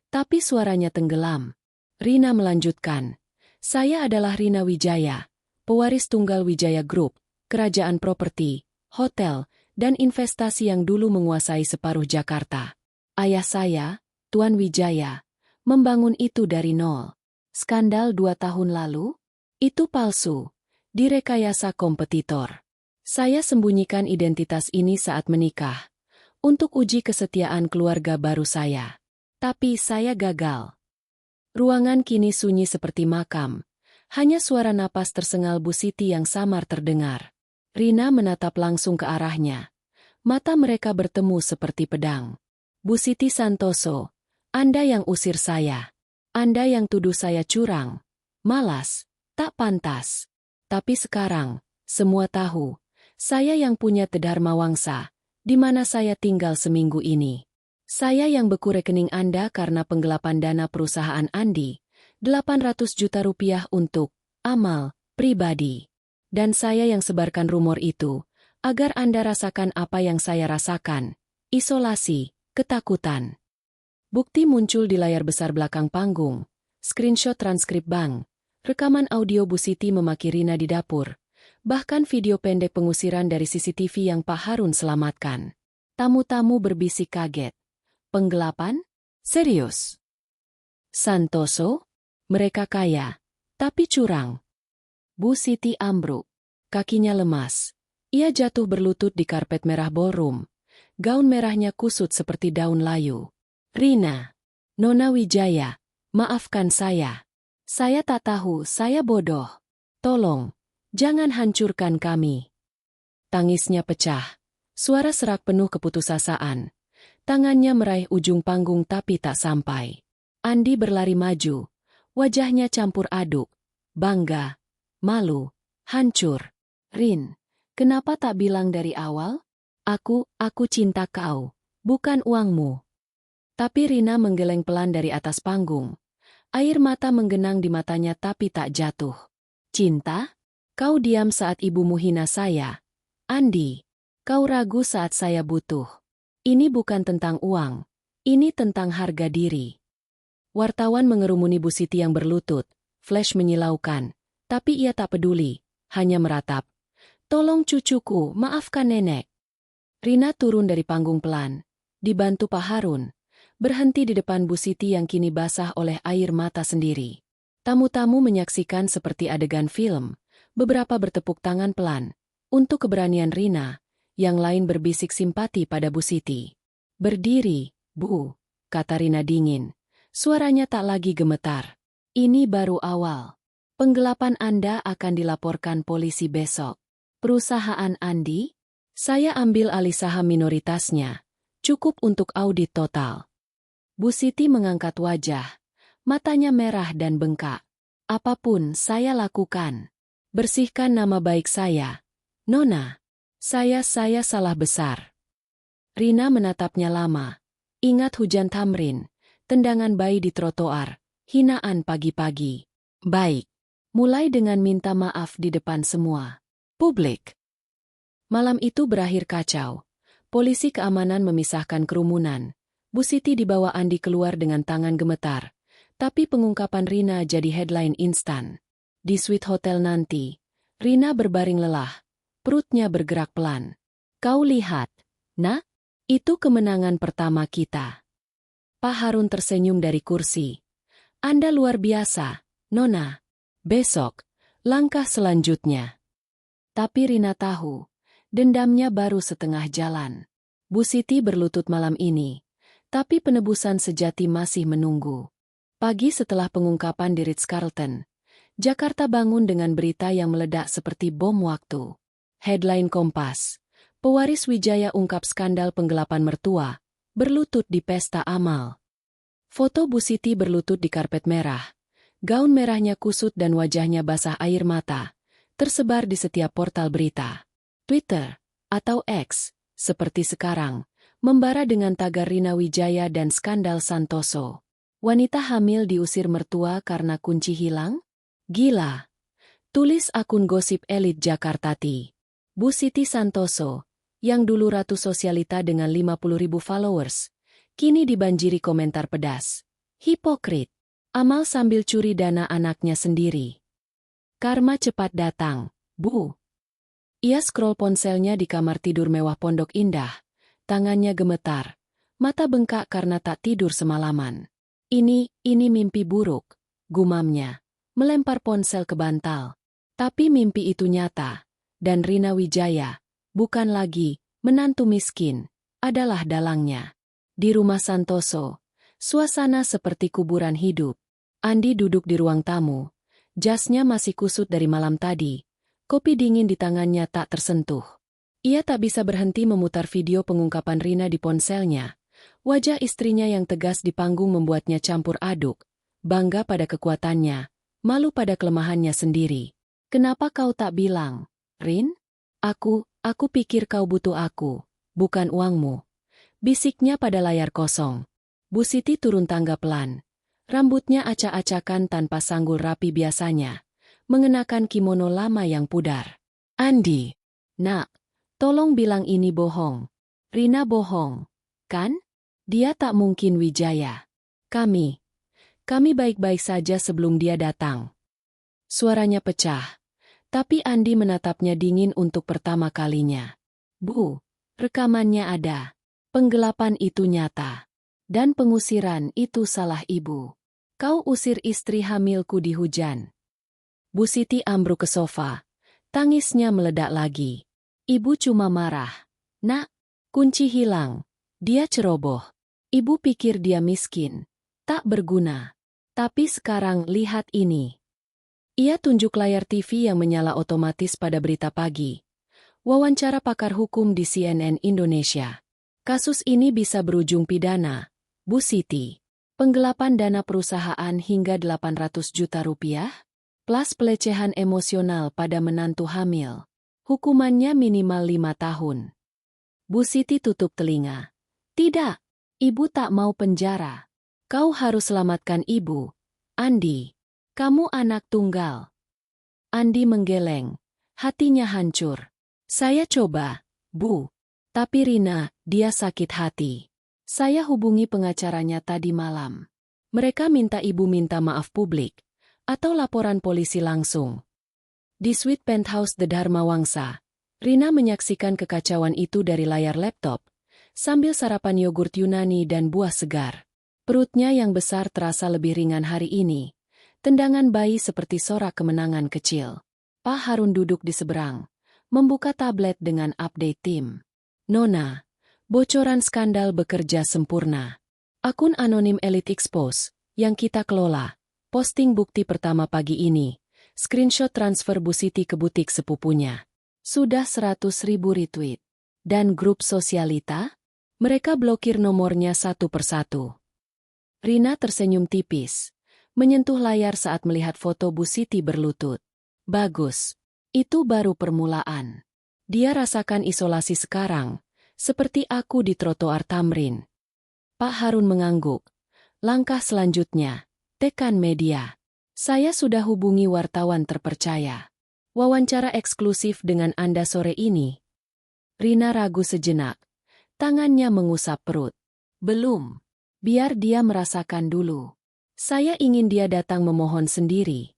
Speaker 1: Tapi suaranya tenggelam. Rina melanjutkan. Saya adalah Rina Wijaya, pewaris tunggal Wijaya Group, kerajaan properti, hotel, dan investasi yang dulu menguasai separuh Jakarta. Ayah saya, Tuan Wijaya, membangun itu dari nol. Skandal 2 tahun lalu? Itu palsu. Direkayasa kompetitor. Saya sembunyikan identitas ini saat menikah. Untuk uji kesetiaan keluarga baru saya. Tapi saya gagal. Ruangan kini sunyi seperti makam. Hanya suara napas tersengal Bu Siti yang samar terdengar. Rina menatap langsung ke arahnya. Mata mereka bertemu seperti pedang. Bu Siti Santoso, Anda yang usir saya. Anda yang tuduh saya curang. Malas, tak pantas. Tapi sekarang, semua tahu. Saya yang punya Tedharma Wangsa, di mana saya tinggal seminggu ini. Saya yang beku rekening Anda karena penggelapan dana perusahaan Andi, 800 juta rupiah untuk amal pribadi. Dan saya yang sebarkan rumor itu, agar Anda rasakan apa yang saya rasakan, isolasi, ketakutan. Bukti muncul di layar besar belakang panggung, screenshot transkrip bank, rekaman audio Bu Siti memaki Rina di dapur, bahkan video pendek pengusiran dari CCTV yang Pak Harun selamatkan. Tamu-tamu berbisik kaget. Penggelapan? Serius? Santoso? Mereka kaya, tapi curang. Bu Siti ambruk. Kakinya lemas. Ia jatuh berlutut di karpet merah ballroom. Gaun merahnya kusut seperti daun layu. Rina. Nona Wijaya, maafkan saya. Saya tak tahu, saya bodoh. Tolong, jangan hancurkan kami. Tangisnya pecah. Suara serak penuh keputusasaan. Tangannya meraih ujung panggung tapi tak sampai. Andi berlari maju. Wajahnya campur aduk. Bangga. Malu. Hancur. Rin, kenapa tak bilang dari awal? Aku cinta kau. Bukan uangmu. Tapi Rina menggeleng pelan dari atas panggung. Air mata menggenang di matanya tapi tak jatuh. Cinta? Kau diam saat ibumu hina saya. Andi, kau ragu saat saya butuh. Ini bukan tentang uang. Ini tentang harga diri. Wartawan mengerumuni Bu Siti yang berlutut. Flash menyilaukan. Tapi ia tak peduli. Hanya meratap. Tolong cucuku, maafkan nenek. Rina turun dari panggung pelan. Dibantu Pak Harun. Berhenti di depan Bu Siti yang kini basah oleh air mata sendiri. Tamu-tamu menyaksikan seperti adegan film. Beberapa bertepuk tangan pelan. Untuk keberanian Rina. Yang lain berbisik simpati pada Bu Siti. Berdiri, Bu, kata Rina dingin. Suaranya tak lagi gemetar. Ini baru awal. Penggelapan Anda akan dilaporkan polisi besok. Perusahaan Andi? Saya ambil alih saham minoritasnya. Cukup untuk audit total. Bu Siti mengangkat wajah. Matanya merah dan bengkak. Apapun saya lakukan. Bersihkan nama baik saya. Nona. Saya salah besar. Rina menatapnya lama. Ingat hujan tamrin, tendangan bayi di trotoar, hinaan pagi-pagi. Baik. Mulai dengan minta maaf di depan semua publik. Malam itu berakhir kacau. Polisi keamanan memisahkan kerumunan. Bu Siti dibawa Andi keluar dengan tangan gemetar. Tapi pengungkapan Rina jadi headline instan. Di suite hotel nanti, Rina berbaring lelah. Perutnya bergerak pelan. Kau lihat, nak? Itu kemenangan pertama kita. Pak Harun tersenyum dari kursi. Anda luar biasa, Nona. Besok, langkah selanjutnya. Tapi Rina tahu, dendamnya baru setengah jalan. Bu Siti berlutut malam ini, tapi penebusan sejati masih menunggu. Pagi setelah pengungkapan di Ritz-Carlton, Jakarta bangun dengan berita yang meledak seperti bom waktu. Headline Kompas, pewaris Wijaya ungkap skandal penggelapan mertua, berlutut di pesta amal. Foto Bu Siti berlutut di karpet merah. Gaun merahnya kusut dan wajahnya basah air mata, tersebar di setiap portal berita. Twitter, atau X, seperti sekarang, membara dengan tagar Rina Wijaya dan skandal Santoso. Wanita hamil diusir mertua karena kunci hilang? Gila. Tulis akun gosip elit Jakartati. Bu Siti Santoso, yang dulu ratu sosialita dengan 50.000 followers, kini dibanjiri komentar pedas. Hipokrit. Amal sambil curi dana anaknya sendiri. Karma cepat datang, Bu. Ia scroll ponselnya di kamar tidur mewah Pondok Indah. Tangannya gemetar. Mata bengkak karena tak tidur semalaman. Ini mimpi buruk, gumamnya. Melempar ponsel ke bantal. Tapi mimpi itu nyata. Dan Rina Wijaya, bukan lagi menantu miskin, adalah dalangnya. Di rumah Santoso, suasana seperti kuburan hidup. Andi duduk di ruang tamu. Jasnya masih kusut dari malam tadi. Kopi dingin di tangannya tak tersentuh. Ia tak bisa berhenti memutar video pengungkapan Rina di ponselnya. Wajah istrinya yang tegas di panggung membuatnya campur aduk. Bangga pada kekuatannya, malu pada kelemahannya sendiri. Kenapa kau tak bilang, Rin? Aku pikir kau butuh aku, bukan uangmu. Bisiknya pada layar kosong. Bu Siti turun tangga pelan. Rambutnya acak-acakan tanpa sanggul rapi biasanya, mengenakan kimono lama yang pudar. Andi, nak, tolong bilang ini bohong. Rina bohong, kan? Dia tak mungkin Wijaya. Kami baik-baik saja sebelum dia datang. Suaranya pecah, tapi Andi menatapnya dingin untuk pertama kalinya. Bu, rekamannya ada. Penggelapan itu nyata. Dan pengusiran itu salah ibu. Kau usir istri hamilku di hujan. Bu Siti ambruk ke sofa. Tangisnya meledak lagi. Ibu cuma marah. Nak, kunci hilang. Dia ceroboh. Ibu pikir dia miskin. Tak berguna. Tapi sekarang lihat ini. Ia tunjuk layar TV yang menyala otomatis pada berita pagi. Wawancara pakar hukum di CNN Indonesia. Kasus ini bisa berujung pidana. Bu Siti. Penggelapan dana perusahaan hingga 800 juta rupiah, plus pelecehan emosional pada menantu hamil. Hukumannya minimal 5 tahun. Bu Siti tutup telinga. Tidak, ibu tak mau penjara. Kau harus selamatkan ibu. Andi, kamu anak tunggal. Andi menggeleng. Hatinya hancur. Saya coba, Bu. Tapi Rina, dia sakit hati. Saya hubungi pengacaranya tadi malam. Mereka minta ibu minta maaf publik, atau laporan polisi langsung. Di suite penthouse The Dharma Wangsa, Rina menyaksikan kekacauan itu dari layar laptop, sambil sarapan yogurt Yunani dan buah segar. Perutnya yang besar terasa lebih ringan hari ini. Tendangan bayi seperti sorak kemenangan kecil. Pak Harun duduk di seberang, membuka tablet dengan update tim. Nona. Bocoran skandal bekerja sempurna. Akun anonim Elite Expose, yang kita kelola, posting bukti pertama pagi ini, screenshot transfer Bu Siti ke butik sepupunya. Sudah 100.000 retweet. Dan grup sosialita? Mereka blokir nomornya satu persatu. Rina tersenyum tipis, menyentuh layar saat melihat foto Bu Siti berlutut. Bagus. Itu baru permulaan. Dia rasakan isolasi sekarang. Seperti aku di trotoar Tamrin. Pak Harun mengangguk. Langkah selanjutnya, tekan media. Saya sudah hubungi wartawan terpercaya. Wawancara eksklusif dengan Anda sore ini. Rina ragu sejenak. Tangannya mengusap perut. Belum. Biar dia merasakan dulu. Saya ingin dia datang memohon sendiri.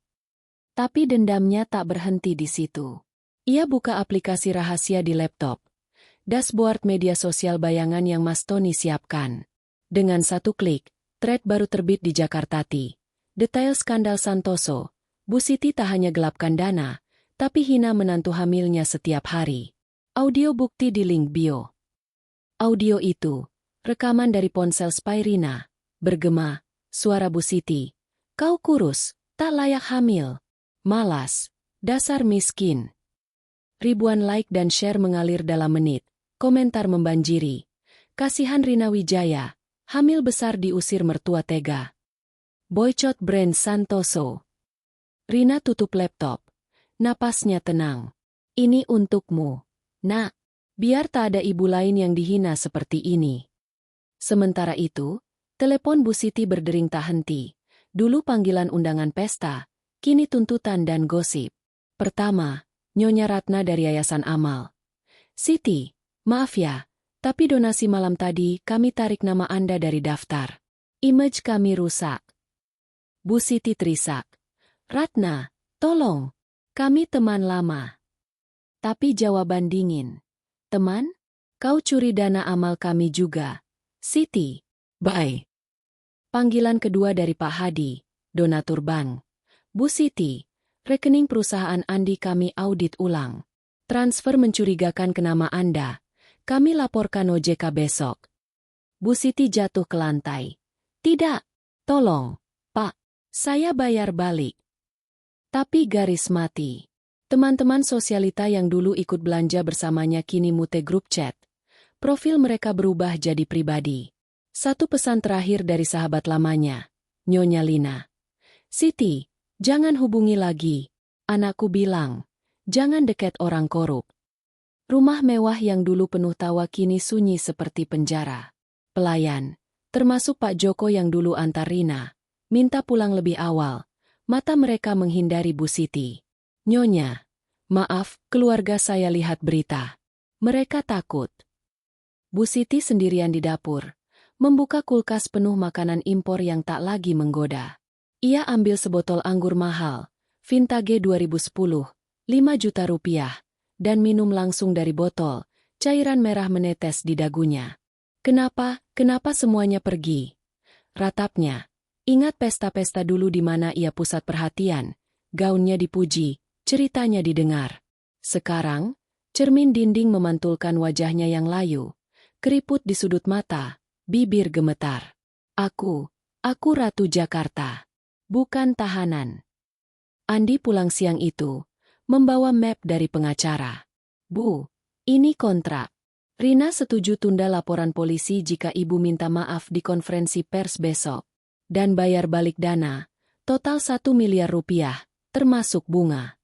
Speaker 1: Tapi dendamnya tak berhenti di situ. Ia buka aplikasi rahasia di laptop. Dashboard media sosial bayangan yang Mas Tony siapkan. Dengan satu klik, thread baru terbit di Jakartati. Detail skandal Santoso. Bu Siti tak hanya gelapkan dana, tapi hina menantu hamilnya setiap hari. Audio bukti di link bio. Audio itu, rekaman dari ponsel spy Rina. Bergema, suara Bu Siti. Kau kurus, tak layak hamil. Malas, dasar miskin. Ribuan like dan share mengalir dalam menit. Komentar membanjiri. Kasihan Rina Wijaya, hamil besar diusir mertua tega. Boycott brand Santoso. Rina tutup laptop. Napasnya tenang. Ini untukmu, nak. Biar tak ada ibu lain yang dihina seperti ini. Sementara itu, telepon Bu Siti berdering tak henti. Dulu panggilan undangan pesta, kini tuntutan dan gosip. Pertama, Nyonya Ratna dari Yayasan Amal. Siti, maaf ya, tapi donasi malam tadi kami tarik nama Anda dari daftar. Image kami rusak. Bu Siti terisak. Ratna, tolong, kami teman lama. Tapi jawaban dingin. Teman? Kau curi dana amal kami juga. Siti. Bye. Panggilan kedua dari Pak Hadi, donatur bank. Bu Siti, rekening perusahaan Andi kami audit ulang. Transfer mencurigakan ke nama Anda. Kami laporkan OJK besok. Bu Siti jatuh ke lantai. Tidak. Tolong, Pak. Saya bayar balik. Tapi garis mati. Teman-teman sosialita yang dulu ikut belanja bersamanya kini mute grup chat. Profil mereka berubah jadi pribadi. Satu pesan terakhir dari sahabat lamanya, Nyonya Lina. Siti, jangan hubungi lagi. Anakku bilang, jangan dekat orang korup. Rumah mewah yang dulu penuh tawa kini sunyi seperti penjara. Pelayan, termasuk Pak Joko yang dulu antar Rina, minta pulang lebih awal. Mata mereka menghindari Bu Siti. Nyonya, maaf, keluarga saya lihat berita. Mereka takut. Bu Siti sendirian di dapur, membuka kulkas penuh makanan impor yang tak lagi menggoda. Ia ambil sebotol anggur mahal, vintage 2010, 5 juta rupiah, dan minum langsung dari botol, cairan merah menetes di dagunya. Kenapa semuanya pergi? Ratapnya, ingat pesta-pesta dulu di mana ia pusat perhatian, gaunnya dipuji, ceritanya didengar. Sekarang, cermin dinding memantulkan wajahnya yang layu, keriput di sudut mata, bibir gemetar. Aku Ratu Jakarta. Bukan tahanan. Andi pulang siang itu, membawa map dari pengacara. Bu, ini kontrak. Rina setuju tunda laporan polisi jika ibu minta maaf di konferensi pers besok. Dan bayar balik dana, total 1 miliar rupiah, termasuk bunga.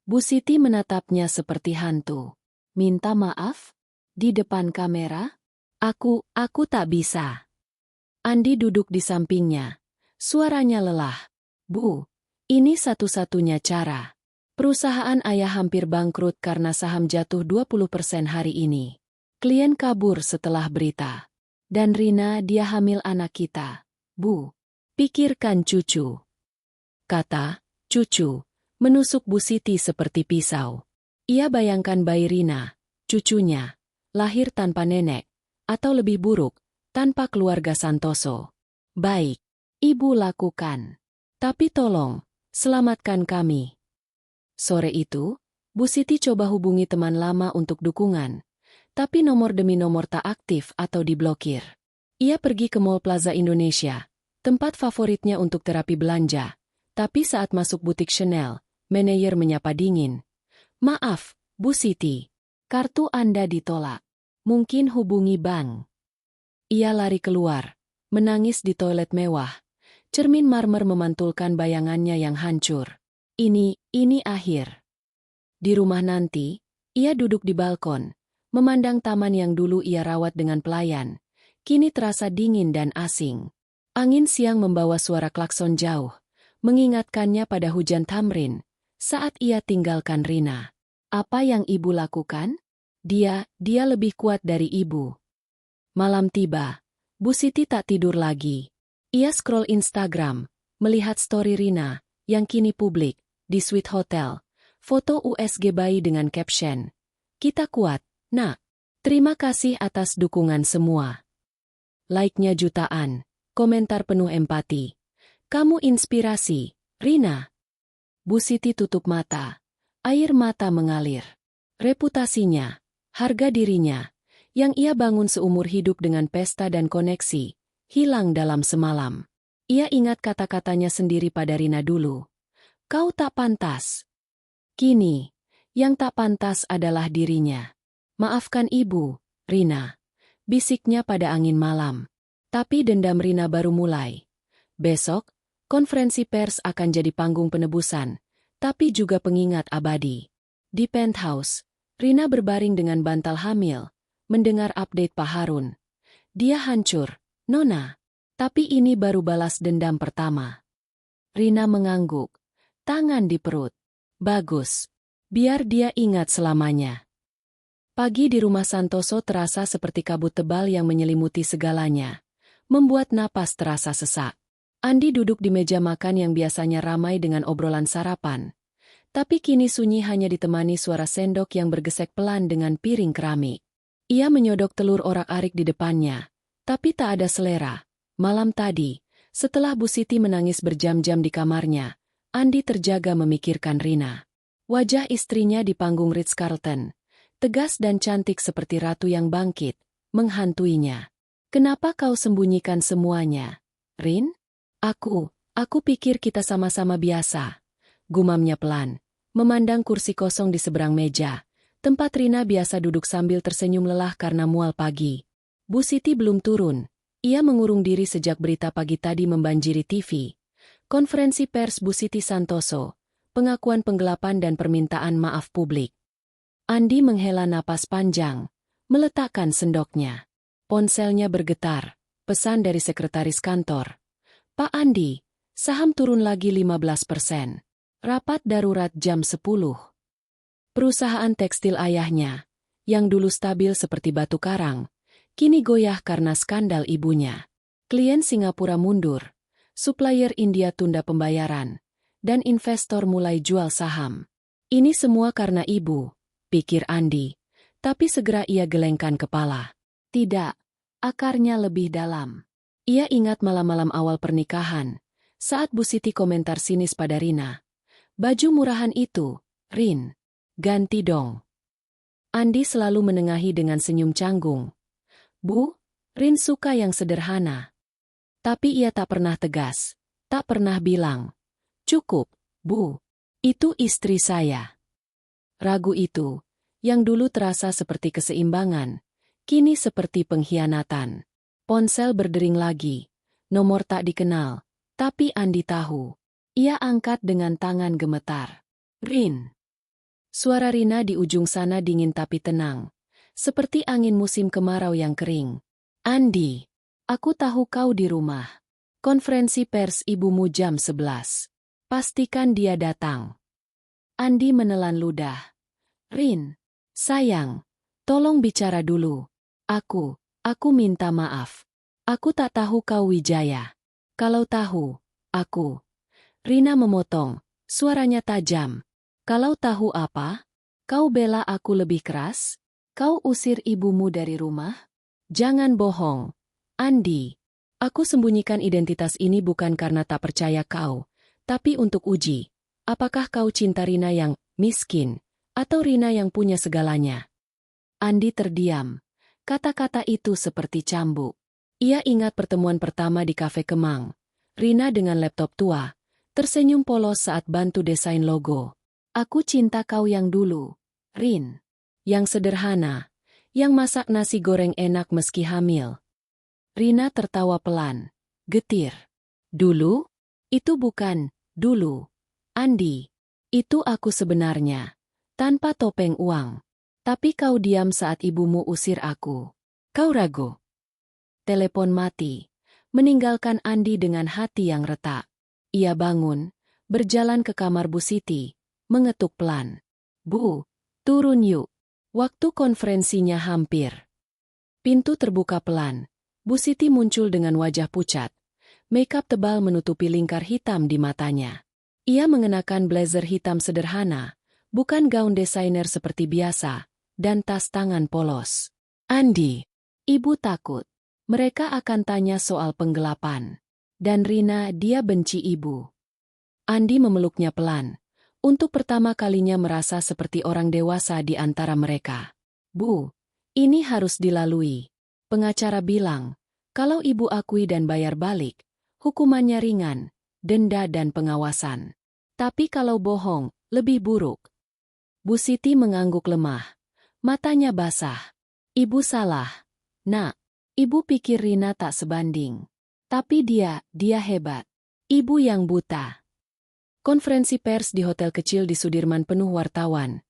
Speaker 1: Bu Siti menatapnya seperti hantu. Minta maaf? Di depan kamera? Aku tak bisa. Andi duduk di sampingnya. Suaranya lelah. Bu, ini satu-satunya cara. Perusahaan ayah hampir bangkrut karena saham jatuh 20% hari ini. Klien kabur setelah berita. Dan Rina dia hamil anak kita. Bu, pikirkan cucu. Kata, cucu, menusuk Bu Siti seperti pisau. Ia bayangkan bayi Rina, cucunya, lahir tanpa nenek, atau lebih buruk, tanpa keluarga Santoso. Baik, ibu lakukan. Tapi tolong, selamatkan kami. Sore itu, Bu Siti coba hubungi teman lama untuk dukungan, tapi nomor demi nomor tak aktif atau diblokir. Ia pergi ke Mall Plaza Indonesia, tempat favoritnya untuk terapi belanja, tapi saat masuk butik Chanel, manajer menyapa dingin. Maaf, Bu Siti, kartu Anda ditolak. Mungkin hubungi bank. Ia lari keluar, menangis di toilet mewah. Cermin marmer memantulkan bayangannya yang hancur. Ini akhir. Di rumah nanti, ia duduk di balkon, memandang taman yang dulu ia rawat dengan pelayan. Kini terasa dingin dan asing. Angin siang membawa suara klakson jauh, mengingatkannya pada hujan tamrin saat ia tinggalkan Rina. Apa yang ibu lakukan? Dia lebih kuat dari ibu. Malam tiba. Bu Siti tak tidur lagi. Ia scroll Instagram, melihat story Rina, yang kini publik, di Sweet Hotel. Foto USG bayi dengan caption, "Kita kuat, nak. Terima kasih atas dukungan semua." Like-nya jutaan, komentar penuh empati. "Kamu inspirasi, Rina." Bu Siti tutup mata. Air mata mengalir. Reputasinya, harga dirinya, yang ia bangun seumur hidup dengan pesta dan koneksi, hilang dalam semalam. Ia ingat kata-katanya sendiri pada Rina dulu. "Kau tak pantas." Kini, yang tak pantas adalah dirinya. "Maafkan ibu, Rina," bisiknya pada angin malam. Tapi dendam Rina baru mulai. Besok, konferensi pers akan jadi panggung penebusan, tapi juga pengingat abadi. Di penthouse, Rina berbaring dengan bantal hamil, mendengar update Pak Harun. Dia hancur, "Nona." Tapi ini baru balas dendam pertama. Rina mengangguk, tangan di perut. Bagus. Biar dia ingat selamanya. Pagi di rumah Santoso terasa seperti kabut tebal yang menyelimuti segalanya, membuat napas terasa sesak. Andi duduk di meja makan yang biasanya ramai dengan obrolan sarapan. Tapi kini sunyi hanya ditemani suara sendok yang bergesek pelan dengan piring keramik. Ia menyodok telur orak-arik di depannya, tapi tak ada selera. Malam tadi, setelah Bu Siti menangis berjam-jam di kamarnya, Andi terjaga memikirkan Rina. Wajah istrinya di panggung Ritz-Carlton, tegas dan cantik seperti ratu yang bangkit, menghantuinya. "Kenapa kau sembunyikan semuanya, Rin?" Aku pikir kita sama-sama biasa," gumamnya pelan, memandang kursi kosong di seberang meja, tempat Rina biasa duduk sambil tersenyum lelah karena mual pagi. Bu Siti belum turun, ia mengurung diri sejak berita pagi tadi membanjiri TV. Konferensi pers Bu Siti Santoso, pengakuan penggelapan dan permintaan maaf publik. Andi menghela napas panjang, meletakkan sendoknya. Ponselnya bergetar, pesan dari sekretaris kantor. "Pak Andi, saham turun lagi 15%. Rapat darurat jam 10. Perusahaan tekstil ayahnya, yang dulu stabil seperti batu karang, kini goyah karena skandal ibunya. Klien Singapura mundur. Supplier India tunda pembayaran, dan investor mulai jual saham. Ini semua karena ibu," pikir Andi, tapi segera ia gelengkan kepala. Tidak, akarnya lebih dalam. Ia ingat malam-malam awal pernikahan, saat Bu Siti komentar sinis pada Rina. "Baju murahan itu, Rin. Ganti dong." Andi selalu menengahi dengan senyum canggung. "Bu, Rin suka yang sederhana." Tapi ia tak pernah tegas, tak pernah bilang, "Cukup, Bu. Itu istri saya." Ragu itu, yang dulu terasa seperti keseimbangan, kini seperti pengkhianatan. Ponsel berdering lagi, nomor tak dikenal, tapi Andi tahu. Ia angkat dengan tangan gemetar. "Rin." Suara Rina di ujung sana dingin tapi tenang, seperti angin musim kemarau yang kering. "Andi. Aku tahu kau di rumah. Konferensi pers ibumu jam 11. Pastikan dia datang." Andi menelan ludah. "Rin, sayang, tolong bicara dulu. Aku minta maaf. Aku tak tahu kau Wijaya. Kalau tahu, aku..." Rina memotong, suaranya tajam. "Kalau tahu apa? Kau bela aku lebih keras? Kau usir ibumu dari rumah? Jangan bohong, Andi. Aku sembunyikan identitas ini bukan karena tak percaya kau, tapi untuk uji, apakah kau cinta Rina yang miskin, atau Rina yang punya segalanya?" Andi terdiam. Kata-kata itu seperti cambuk. Ia ingat pertemuan pertama di kafe Kemang. Rina dengan laptop tua, tersenyum polos saat bantu desain logo. "Aku cinta kau yang dulu, Rin. Yang sederhana, yang masak nasi goreng enak meski hamil." Rina tertawa pelan, getir. "Dulu? Itu bukan dulu, Andi. Itu aku sebenarnya, tanpa topeng uang. Tapi kau diam saat ibumu usir aku. Kau ragu. Telepon mati, meninggalkan Andi dengan hati yang retak. Ia bangun, berjalan ke kamar Bu Siti, mengetuk pelan. Bu, turun yuk. Waktu konferensinya hampir. Pintu terbuka pelan. Bu Siti muncul dengan wajah pucat. Makeup tebal menutupi lingkar hitam di matanya. Ia mengenakan blazer hitam sederhana, bukan gaun desainer seperti biasa, dan tas tangan polos. Andi, ibu takut. Mereka akan tanya soal penggelapan. Dan Rina, dia benci ibu. Andi memeluknya pelan. Untuk pertama kalinya merasa seperti orang dewasa di antara mereka. Bu, ini harus dilalui. Pengacara bilang, kalau ibu akui dan bayar balik, hukumannya ringan, denda dan pengawasan. Tapi kalau bohong, lebih buruk. Bu Siti mengangguk lemah. Matanya basah. Ibu salah. Nak, ibu pikir Rina tak sebanding. Tapi dia hebat. Ibu yang buta. Konferensi pers di hotel kecil di Sudirman penuh wartawan.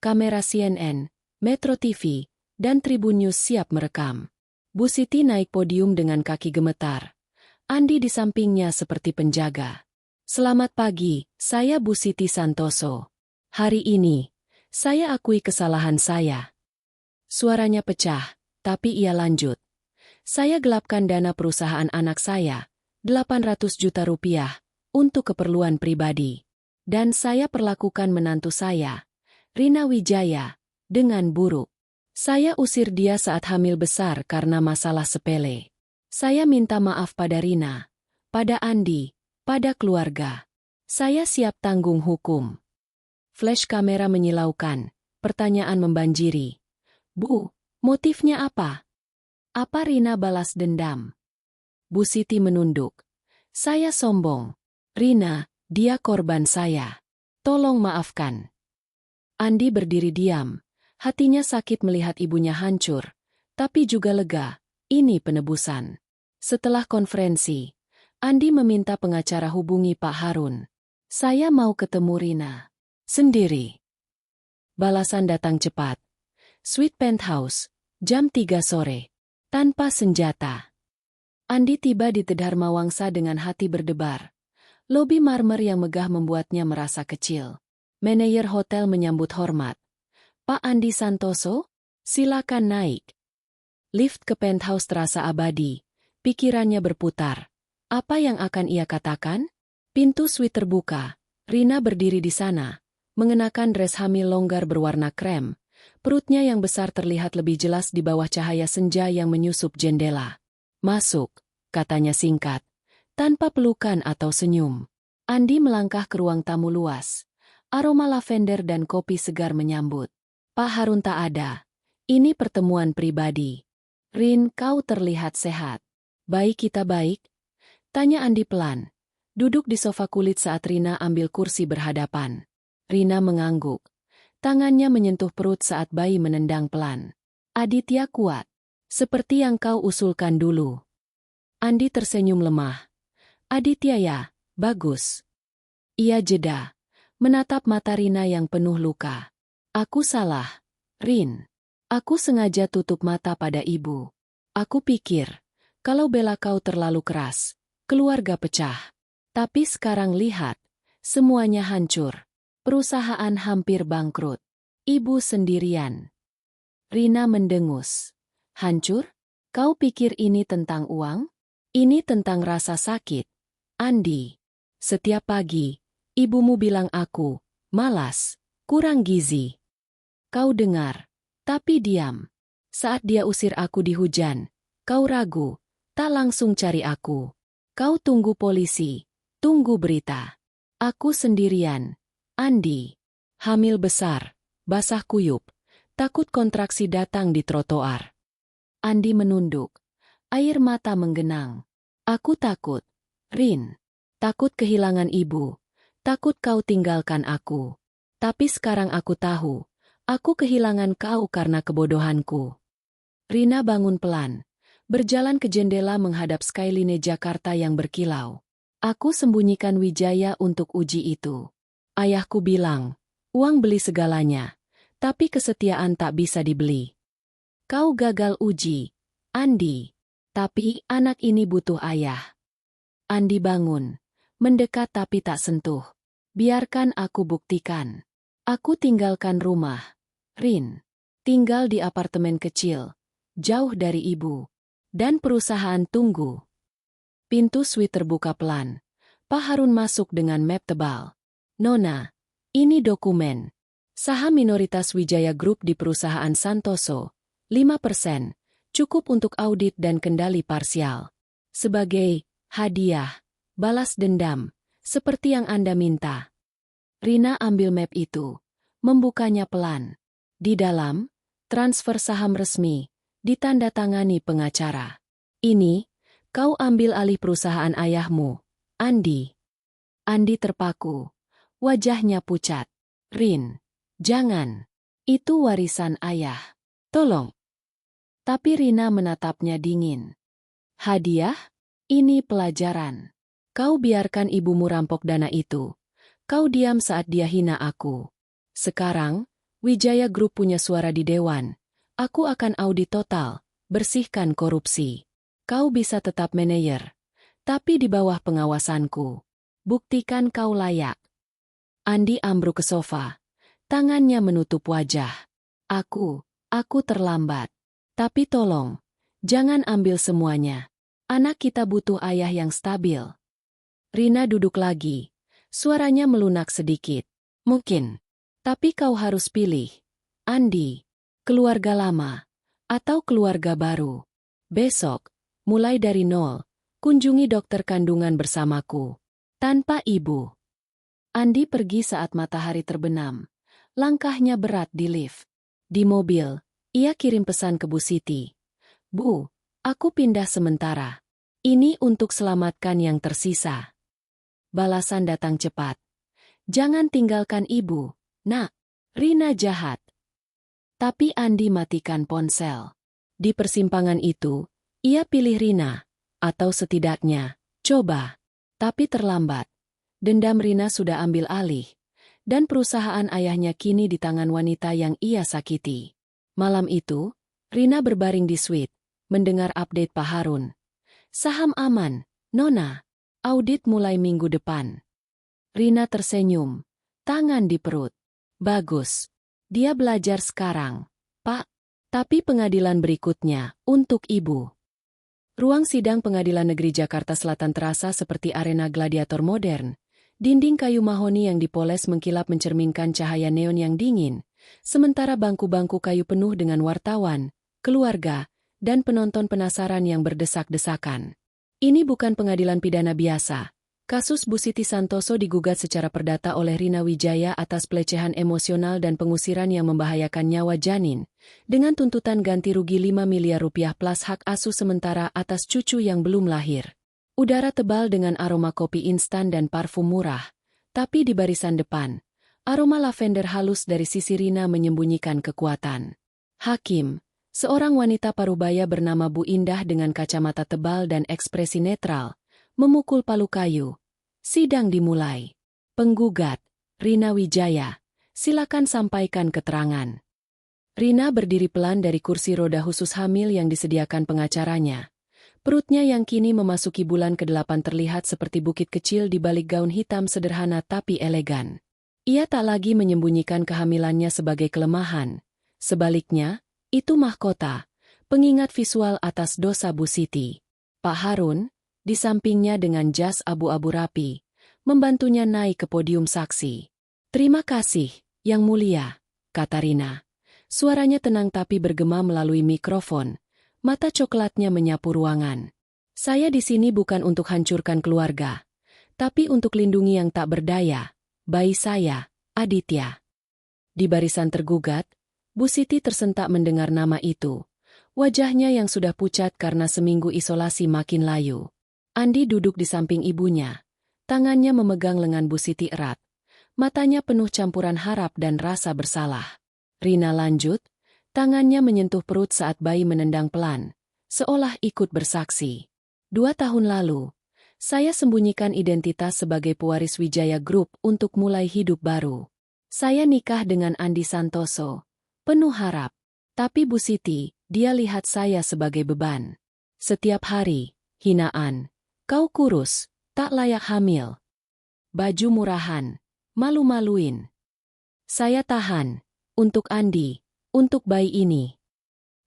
Speaker 1: Kamera CNN, Metro TV, dan Tribun News siap merekam. Bu Siti naik podium dengan kaki gemetar. Andi di sampingnya seperti penjaga. Selamat pagi, saya Bu Siti Santoso. Hari ini, saya akui kesalahan saya. Suaranya pecah, tapi ia lanjut. Saya gelapkan dana perusahaan anak saya, 800 juta rupiah, untuk keperluan pribadi. Dan saya perlakukan menantu saya, Rina Wijaya, dengan buruk. Saya usir dia saat hamil besar karena masalah sepele. Saya minta maaf pada Rina, pada Andi, pada keluarga. Saya siap tanggung hukum. Flash kamera menyilaukan, pertanyaan membanjiri. Bu, motifnya apa? Apa Rina balas dendam? Bu Siti menunduk. Saya sombong. Rina, dia korban saya. Tolong maafkan. Andi berdiri diam. Hatinya sakit melihat ibunya hancur. Tapi juga lega. Ini penebusan. Setelah konferensi, Andi meminta pengacara hubungi Pak Harun. Saya mau ketemu Rina. Sendiri. Balasan datang cepat. Suite penthouse, jam 3 sore. Tanpa senjata. Andi tiba di Tedharma Wangsa dengan hati berdebar. Lobi marmer yang megah membuatnya merasa kecil. Manajer hotel menyambut hormat. Pak Andi Santoso, silakan naik. Lift ke penthouse terasa abadi. Pikirannya berputar. Apa yang akan ia katakan? Pintu suite terbuka. Rina berdiri di sana, mengenakan dress hamil longgar berwarna krem. Perutnya yang besar terlihat lebih jelas di bawah cahaya senja yang menyusup jendela. Masuk, katanya singkat. Tanpa pelukan atau senyum. Andi melangkah ke ruang tamu luas. Aroma lavender dan kopi segar menyambut. Pak Harun tak ada. Ini pertemuan pribadi. Rin, kau terlihat sehat. Baik kita baik? Tanya Andi pelan. Duduk di sofa kulit saat Rina ambil kursi berhadapan. Rina mengangguk. Tangannya menyentuh perut saat bayi menendang pelan. Aditya kuat. Seperti yang kau usulkan dulu. Andi tersenyum lemah. Aditya ya, bagus. Ia jeda, menatap mata Rina yang penuh luka. Aku salah, Rin. Aku sengaja tutup mata pada ibu. Aku pikir, kalau bela kau terlalu keras, keluarga pecah. Tapi sekarang lihat, semuanya hancur. Perusahaan hampir bangkrut. Ibu sendirian. Rina mendengus. Hancur? Kau pikir ini tentang uang? Ini tentang rasa sakit. Andi, setiap pagi, ibumu bilang aku, malas, kurang gizi. Kau dengar, tapi diam. Saat dia usir aku di hujan, kau ragu, tak langsung cari aku. Kau tunggu polisi, tunggu berita. Aku sendirian, Andi. Hamil besar, basah kuyup, takut kontraksi datang di trotoar. Andi menunduk, air mata menggenang. Aku takut. Rin, takut kehilangan ibu, takut kau tinggalkan aku. Tapi sekarang aku tahu, aku kehilangan kau karena kebodohanku. Rina bangun pelan, berjalan ke jendela menghadap skyline Jakarta yang berkilau. Aku sembunyikan Wijaya untuk uji itu. Ayahku bilang, uang beli segalanya, Tapi kesetiaan tak bisa dibeli. Kau gagal uji, Andi. Tapi anak ini butuh ayah. Andi bangun, mendekat tapi tak sentuh. Biarkan aku buktikan. Aku tinggalkan rumah. Rin. Tinggal di apartemen kecil, jauh dari ibu. Dan perusahaan tunggu. Pintu suite terbuka pelan. Pak Harun masuk dengan map tebal. Nona, ini dokumen. Saham minoritas Wijaya Group di perusahaan Santoso, 5%, cukup untuk audit dan kendali parsial. Sebagai hadiah, balas dendam, seperti yang Anda minta. Rina ambil map itu, membukanya pelan. Di dalam, transfer saham resmi, ditandatangani pengacara. Ini, kau ambil alih perusahaan ayahmu, Andi. Andi terpaku. Wajahnya pucat. Rin, jangan. Itu warisan ayah. Tolong. Tapi Rina menatapnya dingin. Hadiah? Ini pelajaran. Kau biarkan ibumu rampok dana itu. Kau diam saat dia hina aku. Sekarang, Wijaya Group punya suara di dewan. Aku akan audit total, bersihkan korupsi. Kau bisa tetap manajer, tapi di bawah pengawasanku. Buktikan kau layak. Andi ambruk ke sofa. Tangannya menutup wajah. Aku terlambat. Tapi tolong, jangan ambil semuanya. Anak kita butuh ayah yang stabil. Rina duduk lagi. Suaranya melunak sedikit. Mungkin. Tapi kau harus pilih. Andi, keluarga lama, atau keluarga baru. Besok, mulai dari nol, kunjungi dokter kandungan bersamaku. Tanpa ibu. Andi pergi saat matahari terbenam. Langkahnya berat di lift. Di mobil, ia kirim pesan ke Bu Siti. Bu, aku pindah sementara. Ini untuk selamatkan yang tersisa. Balasan datang cepat. Jangan tinggalkan ibu, nak. Rina jahat. Tapi Andi matikan ponsel. Di persimpangan itu, ia pilih Rina. Atau setidaknya, coba. Tapi terlambat. Dendam Rina sudah ambil alih. Dan perusahaan ayahnya kini di tangan wanita yang ia sakiti. Malam itu, Rina berbaring di suite, mendengar update Pak Harun. Saham aman, Nona. Audit mulai minggu depan. Rina tersenyum, tangan di perut. Bagus. Dia belajar sekarang, Pak. Tapi pengadilan berikutnya, untuk ibu. Ruang sidang Pengadilan Negeri Jakarta Selatan terasa seperti arena gladiator modern. Dinding kayu mahoni yang dipoles mengkilap mencerminkan cahaya neon yang dingin, sementara bangku-bangku kayu penuh dengan wartawan, keluarga, dan penonton penasaran yang berdesak-desakan. Ini bukan pengadilan pidana biasa. Kasus Bu Siti Santoso digugat secara perdata oleh Rina Wijaya atas pelecehan emosional dan pengusiran yang membahayakan nyawa janin, dengan tuntutan ganti rugi 5 miliar rupiah plus hak asuh sementara atas cucu yang belum lahir. Udara tebal dengan aroma kopi instan dan parfum murah, tapi di barisan depan, aroma lavender halus dari sisi Rina menyembunyikan kekuatan. Hakim, seorang wanita parubaya bernama Bu Indah dengan kacamata tebal dan ekspresi netral, memukul palu kayu. Sidang dimulai. Penggugat, Rina Wijaya, silakan sampaikan keterangan. Rina berdiri pelan dari kursi roda khusus hamil yang disediakan pengacaranya. Perutnya yang kini memasuki bulan ke-8 terlihat seperti bukit kecil di balik gaun hitam sederhana tapi elegan. Ia tak lagi menyembunyikan kehamilannya sebagai kelemahan. Sebaliknya, itu mahkota, pengingat visual atas dosa Bu Siti. Pak Harun, di sampingnya dengan jas abu-abu rapi, membantunya naik ke podium saksi. Terima kasih, Yang Mulia, kata Rina. Suaranya tenang tapi bergema melalui mikrofon. Mata coklatnya menyapu ruangan. Saya di sini bukan untuk hancurkan keluarga, tapi untuk lindungi yang tak berdaya, bayi saya, Aditya. Di barisan tergugat, Bu Siti tersentak mendengar nama itu. Wajahnya yang sudah pucat karena seminggu isolasi makin layu. Andi duduk di samping ibunya. Tangannya memegang lengan Bu Siti erat. Matanya penuh campuran harap dan rasa bersalah. Rina lanjut. Tangannya menyentuh perut saat bayi menendang pelan, seolah ikut bersaksi. 2 tahun lalu, saya sembunyikan identitas sebagai pewaris Wijaya Group untuk mulai hidup baru. Saya nikah dengan Andi Santoso, penuh harap. Tapi Bu Siti, dia lihat saya sebagai beban. Setiap hari, hinaan. Kau kurus, tak layak hamil. Baju murahan, malu-maluin. Saya tahan, untuk Andi, untuk bayi ini.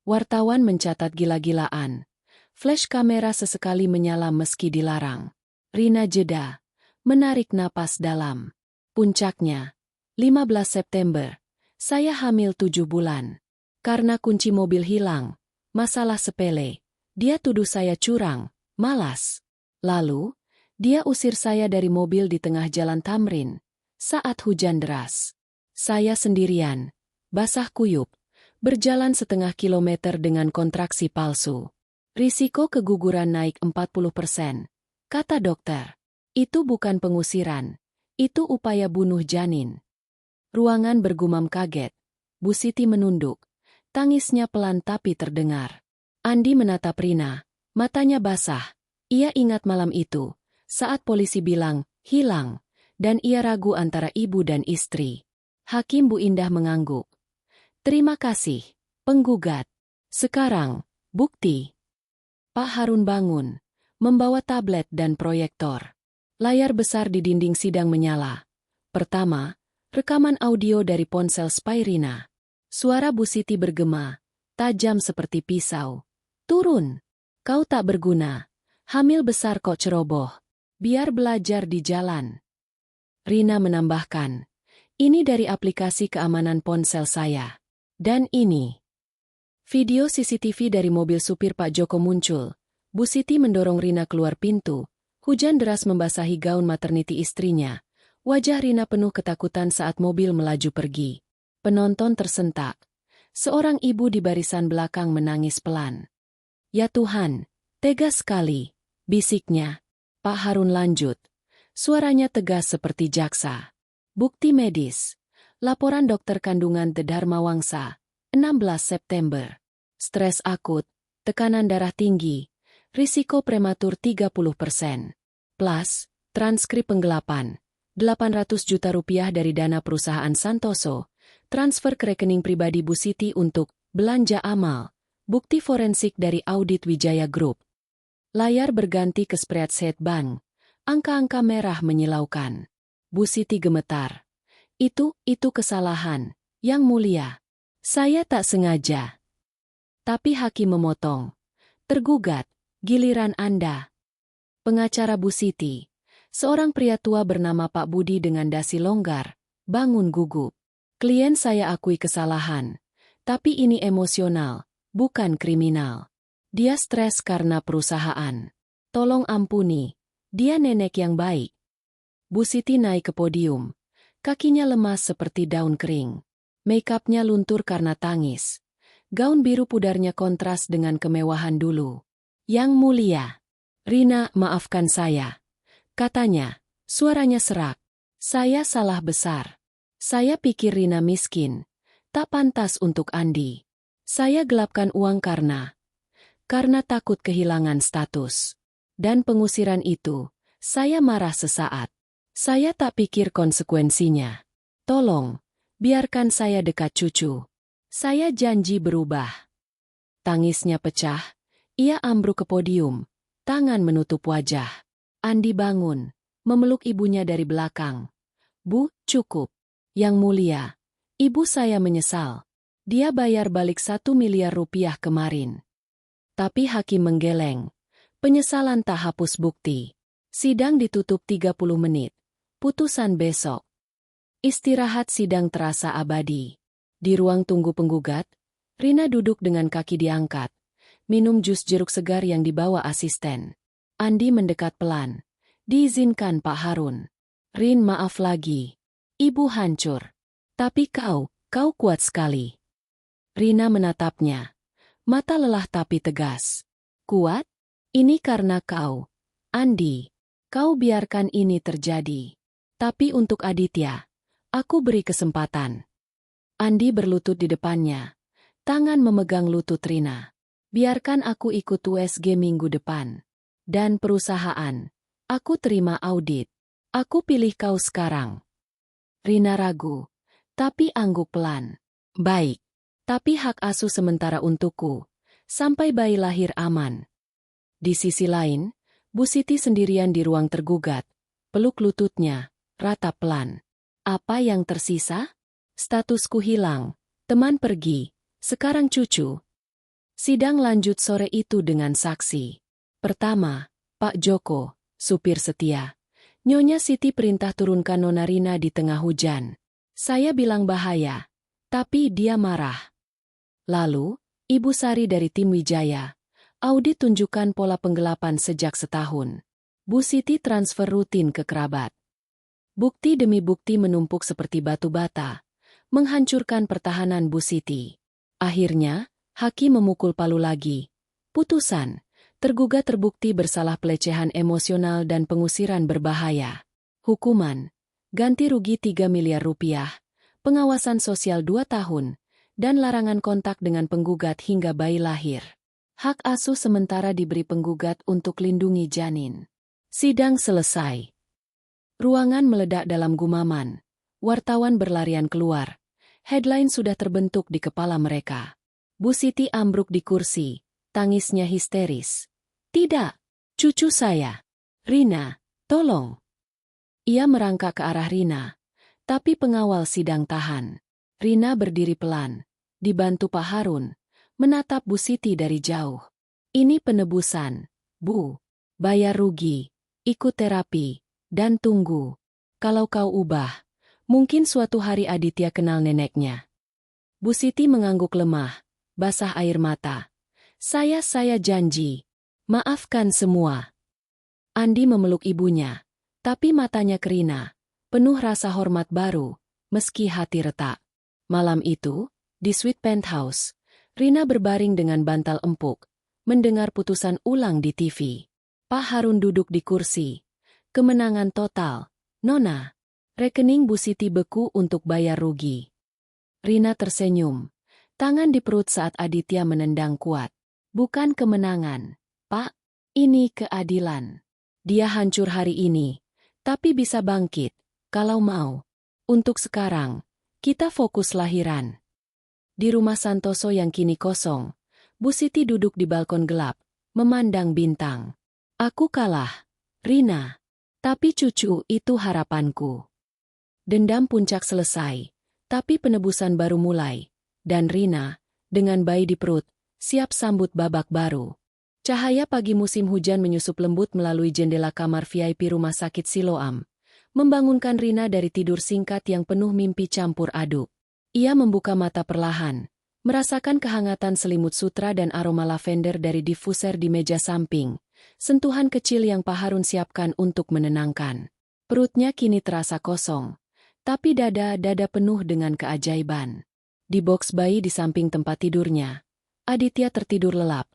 Speaker 1: Wartawan mencatat gila-gilaan. Flash kamera sesekali menyala meski dilarang. Rina jeda, menarik napas dalam. Puncaknya, 15 September, saya hamil 7 bulan. Karena kunci mobil hilang, masalah sepele. Dia tuduh saya curang, malas. Lalu, dia usir saya dari mobil di tengah jalan Tamrin, saat hujan deras. Saya sendirian, basah kuyup, berjalan setengah kilometer dengan kontraksi palsu. Risiko keguguran naik 40%, kata dokter. Itu bukan pengusiran, itu upaya bunuh janin. Ruangan bergumam kaget. Bu Siti menunduk, tangisnya pelan tapi terdengar. Andi menatap Rina, matanya basah. Ia ingat malam itu, saat polisi bilang, hilang, dan ia ragu antara ibu dan istri. Hakim Bu Indah mengangguk. Terima kasih, penggugat. Sekarang, bukti. Pak Harun bangun, membawa tablet dan proyektor. Layar besar di dinding sidang menyala. Pertama, rekaman audio dari ponsel spy Rina. Suara Bu Siti bergema, tajam seperti pisau. Turun. Kau tak berguna. Hamil besar kok ceroboh. Biar belajar di jalan. Rina menambahkan. Ini dari aplikasi keamanan ponsel saya. Dan ini. Video CCTV dari mobil supir Pak Joko muncul. Bu Siti mendorong Rina keluar pintu. Hujan deras membasahi gaun maternity istrinya. Wajah Rina penuh ketakutan saat mobil melaju pergi. Penonton tersentak. Seorang ibu di barisan belakang menangis pelan. Ya Tuhan, tega sekali, bisiknya. Pak Harun lanjut. Suaranya tegas seperti jaksa. Bukti medis. Laporan dokter kandungan The Dharma Wangsa, 16 September. Stres akut, tekanan darah tinggi, risiko prematur 30%. Plus, transkrip penggelapan. 800 juta rupiah dari dana perusahaan Santoso, transfer ke rekening pribadi Bu Siti untuk belanja amal. Bukti forensik dari audit Wijaya Group. Layar berganti ke spreadsheet bank. Angka-angka merah menyilaukan. Bu Siti gemetar. Itu kesalahan, Yang Mulia. Saya tak sengaja. Tapi hakim memotong. Tergugat, giliran Anda. Pengacara Bu Siti. Seorang pria tua bernama Pak Budi dengan dasi longgar, bangun gugup. Klien saya akui kesalahan. Tapi ini emosional. Bukan kriminal. Dia stres karena perusahaan. Tolong ampuni. Dia nenek yang baik. Bu Siti naik ke podium. Kakinya lemas seperti daun kering. Make-upnya luntur karena tangis. Gaun biru pudarnya kontras dengan kemewahan dulu. Yang Mulia. Rina, maafkan saya. Katanya, suaranya serak. Saya salah besar. Saya pikir Rina miskin. Tak pantas untuk Andi. Saya gelapkan uang karena takut kehilangan status. Dan pengusiran itu, saya marah sesaat. Saya tak pikir konsekuensinya. Tolong, biarkan saya dekat cucu. Saya janji berubah. Tangisnya pecah, ia ambruk ke podium, tangan menutup wajah. Andi bangun, memeluk ibunya dari belakang. Bu, cukup. Yang Mulia, ibu saya menyesal. Dia bayar balik 1 miliar rupiah kemarin. Tapi hakim menggeleng. Penyesalan tak hapus bukti. Sidang ditutup 30 menit. Putusan besok. Istirahat sidang terasa abadi. Di ruang tunggu penggugat, Rina duduk dengan kaki diangkat. Minum jus jeruk segar yang dibawa asisten. Andi mendekat pelan. Diizinkan Pak Harun. Rin, maaf lagi. Ibu hancur. Tapi kau kuat sekali. Rina menatapnya. Mata lelah tapi tegas. Kuat? Ini karena kau. Andi. Kau biarkan ini terjadi. Tapi untuk Aditya, aku beri kesempatan. Andi berlutut di depannya. Tangan memegang lutut Rina. Biarkan aku ikut USG minggu depan. Dan perusahaan. Aku terima audit. Aku pilih kau sekarang. Rina ragu. Tapi angguk pelan. Baik. Tapi hak asuh sementara untukku, sampai bayi lahir aman. Di sisi lain, Bu Siti sendirian di ruang tergugat, peluk lututnya, ratap pelan. Apa yang tersisa? Statusku hilang, teman pergi, sekarang cucu. Sidang lanjut sore itu dengan saksi. Pertama, Pak Joko, supir setia. Nyonya Siti perintah turunkan Nona Rina di tengah hujan. Saya bilang bahaya, tapi dia marah. Lalu, Ibu Sari dari tim Wijaya. Audit tunjukkan pola penggelapan sejak setahun. Bu Siti transfer rutin ke kerabat. Bukti demi bukti menumpuk seperti batu bata, menghancurkan pertahanan Bu Siti. Akhirnya, hakim memukul palu lagi. Putusan, tergugat terbukti bersalah pelecehan emosional dan pengusiran berbahaya. Hukuman, ganti rugi 3 miliar rupiah, pengawasan sosial 2 tahun, dan larangan kontak dengan penggugat hingga bayi lahir. Hak asuh sementara diberi penggugat untuk lindungi janin. Sidang selesai. Ruangan meledak dalam gumaman. Wartawan berlarian keluar. Headline sudah terbentuk di kepala mereka. Bu Siti ambruk di kursi, tangisnya histeris. Tidak, cucu saya. Rina, tolong. Ia merangkak ke arah Rina, tapi pengawal sidang tahan. Rina berdiri pelan, dibantu Pak Harun, menatap Bu Siti dari jauh. Ini penebusan, Bu. Bayar rugi, ikut terapi, dan tunggu. Kalau kau ubah, mungkin suatu hari Aditya kenal neneknya. Bu Siti mengangguk lemah. Basah air mata. Saya janji. Maafkan semua. Andi memeluk ibunya, tapi matanya ke Rina, penuh rasa hormat baru, meski hati retak. Malam itu, di suite penthouse, Rina berbaring dengan bantal empuk, mendengar putusan ulang di TV. Pak Harun duduk di kursi. Kemenangan total. Nona. Rekening Bu Siti beku untuk bayar rugi. Rina tersenyum. Tangan di perut saat Aditya menendang kuat. Bukan kemenangan, Pak. Ini keadilan. Dia hancur hari ini, tapi bisa bangkit, kalau mau. Untuk sekarang, kita fokus lahiran. Di rumah Santoso yang kini kosong, Bu Siti duduk di balkon gelap, memandang bintang. Aku kalah, Rina. Tapi cucu itu harapanku. Dendam puncak selesai, tapi penebusan baru mulai. Dan Rina, dengan bayi di perut, siap sambut babak baru. Cahaya pagi musim hujan menyusup lembut melalui jendela kamar VIP rumah sakit Siloam, membangunkan Rina dari tidur singkat yang penuh mimpi campur aduk. Ia membuka mata perlahan, merasakan kehangatan selimut sutra dan aroma lavender dari diffuser di meja samping, sentuhan kecil yang Pak Harun siapkan untuk menenangkan. Perutnya kini terasa kosong, tapi dada penuh dengan keajaiban. Di boks bayi di samping tempat tidurnya, Aditya tertidur lelap.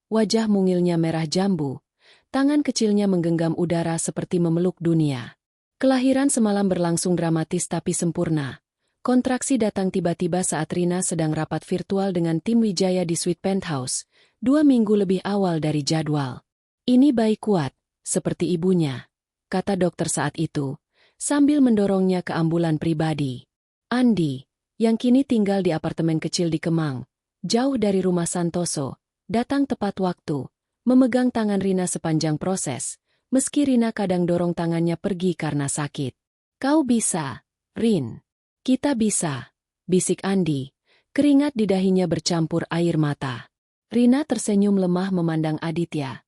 Speaker 1: Wajah mungilnya merah jambu, tangan kecilnya menggenggam udara seperti memeluk dunia. Kelahiran semalam berlangsung dramatis tapi sempurna. Kontraksi datang tiba-tiba saat Rina sedang rapat virtual dengan tim Wijaya di suite penthouse, 2 minggu lebih awal dari jadwal. Ini bayi kuat, seperti ibunya, kata dokter saat itu, sambil mendorongnya ke ambulan pribadi. Andi, yang kini tinggal di apartemen kecil di Kemang, jauh dari rumah Santoso, datang tepat waktu, memegang tangan Rina sepanjang proses, meski Rina kadang dorong tangannya pergi karena sakit. Kau bisa, Rin. Kita bisa, bisik Andi, keringat di dahinya bercampur air mata. Rina tersenyum lemah memandang Aditya.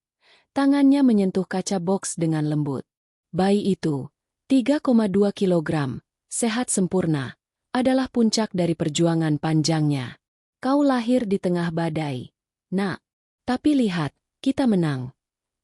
Speaker 1: Tangannya menyentuh kaca boks dengan lembut. Bayi itu, 3,2 kilogram, sehat sempurna, adalah puncak dari perjuangan panjangnya. Kau lahir di tengah badai, Nak. Tapi lihat, kita menang.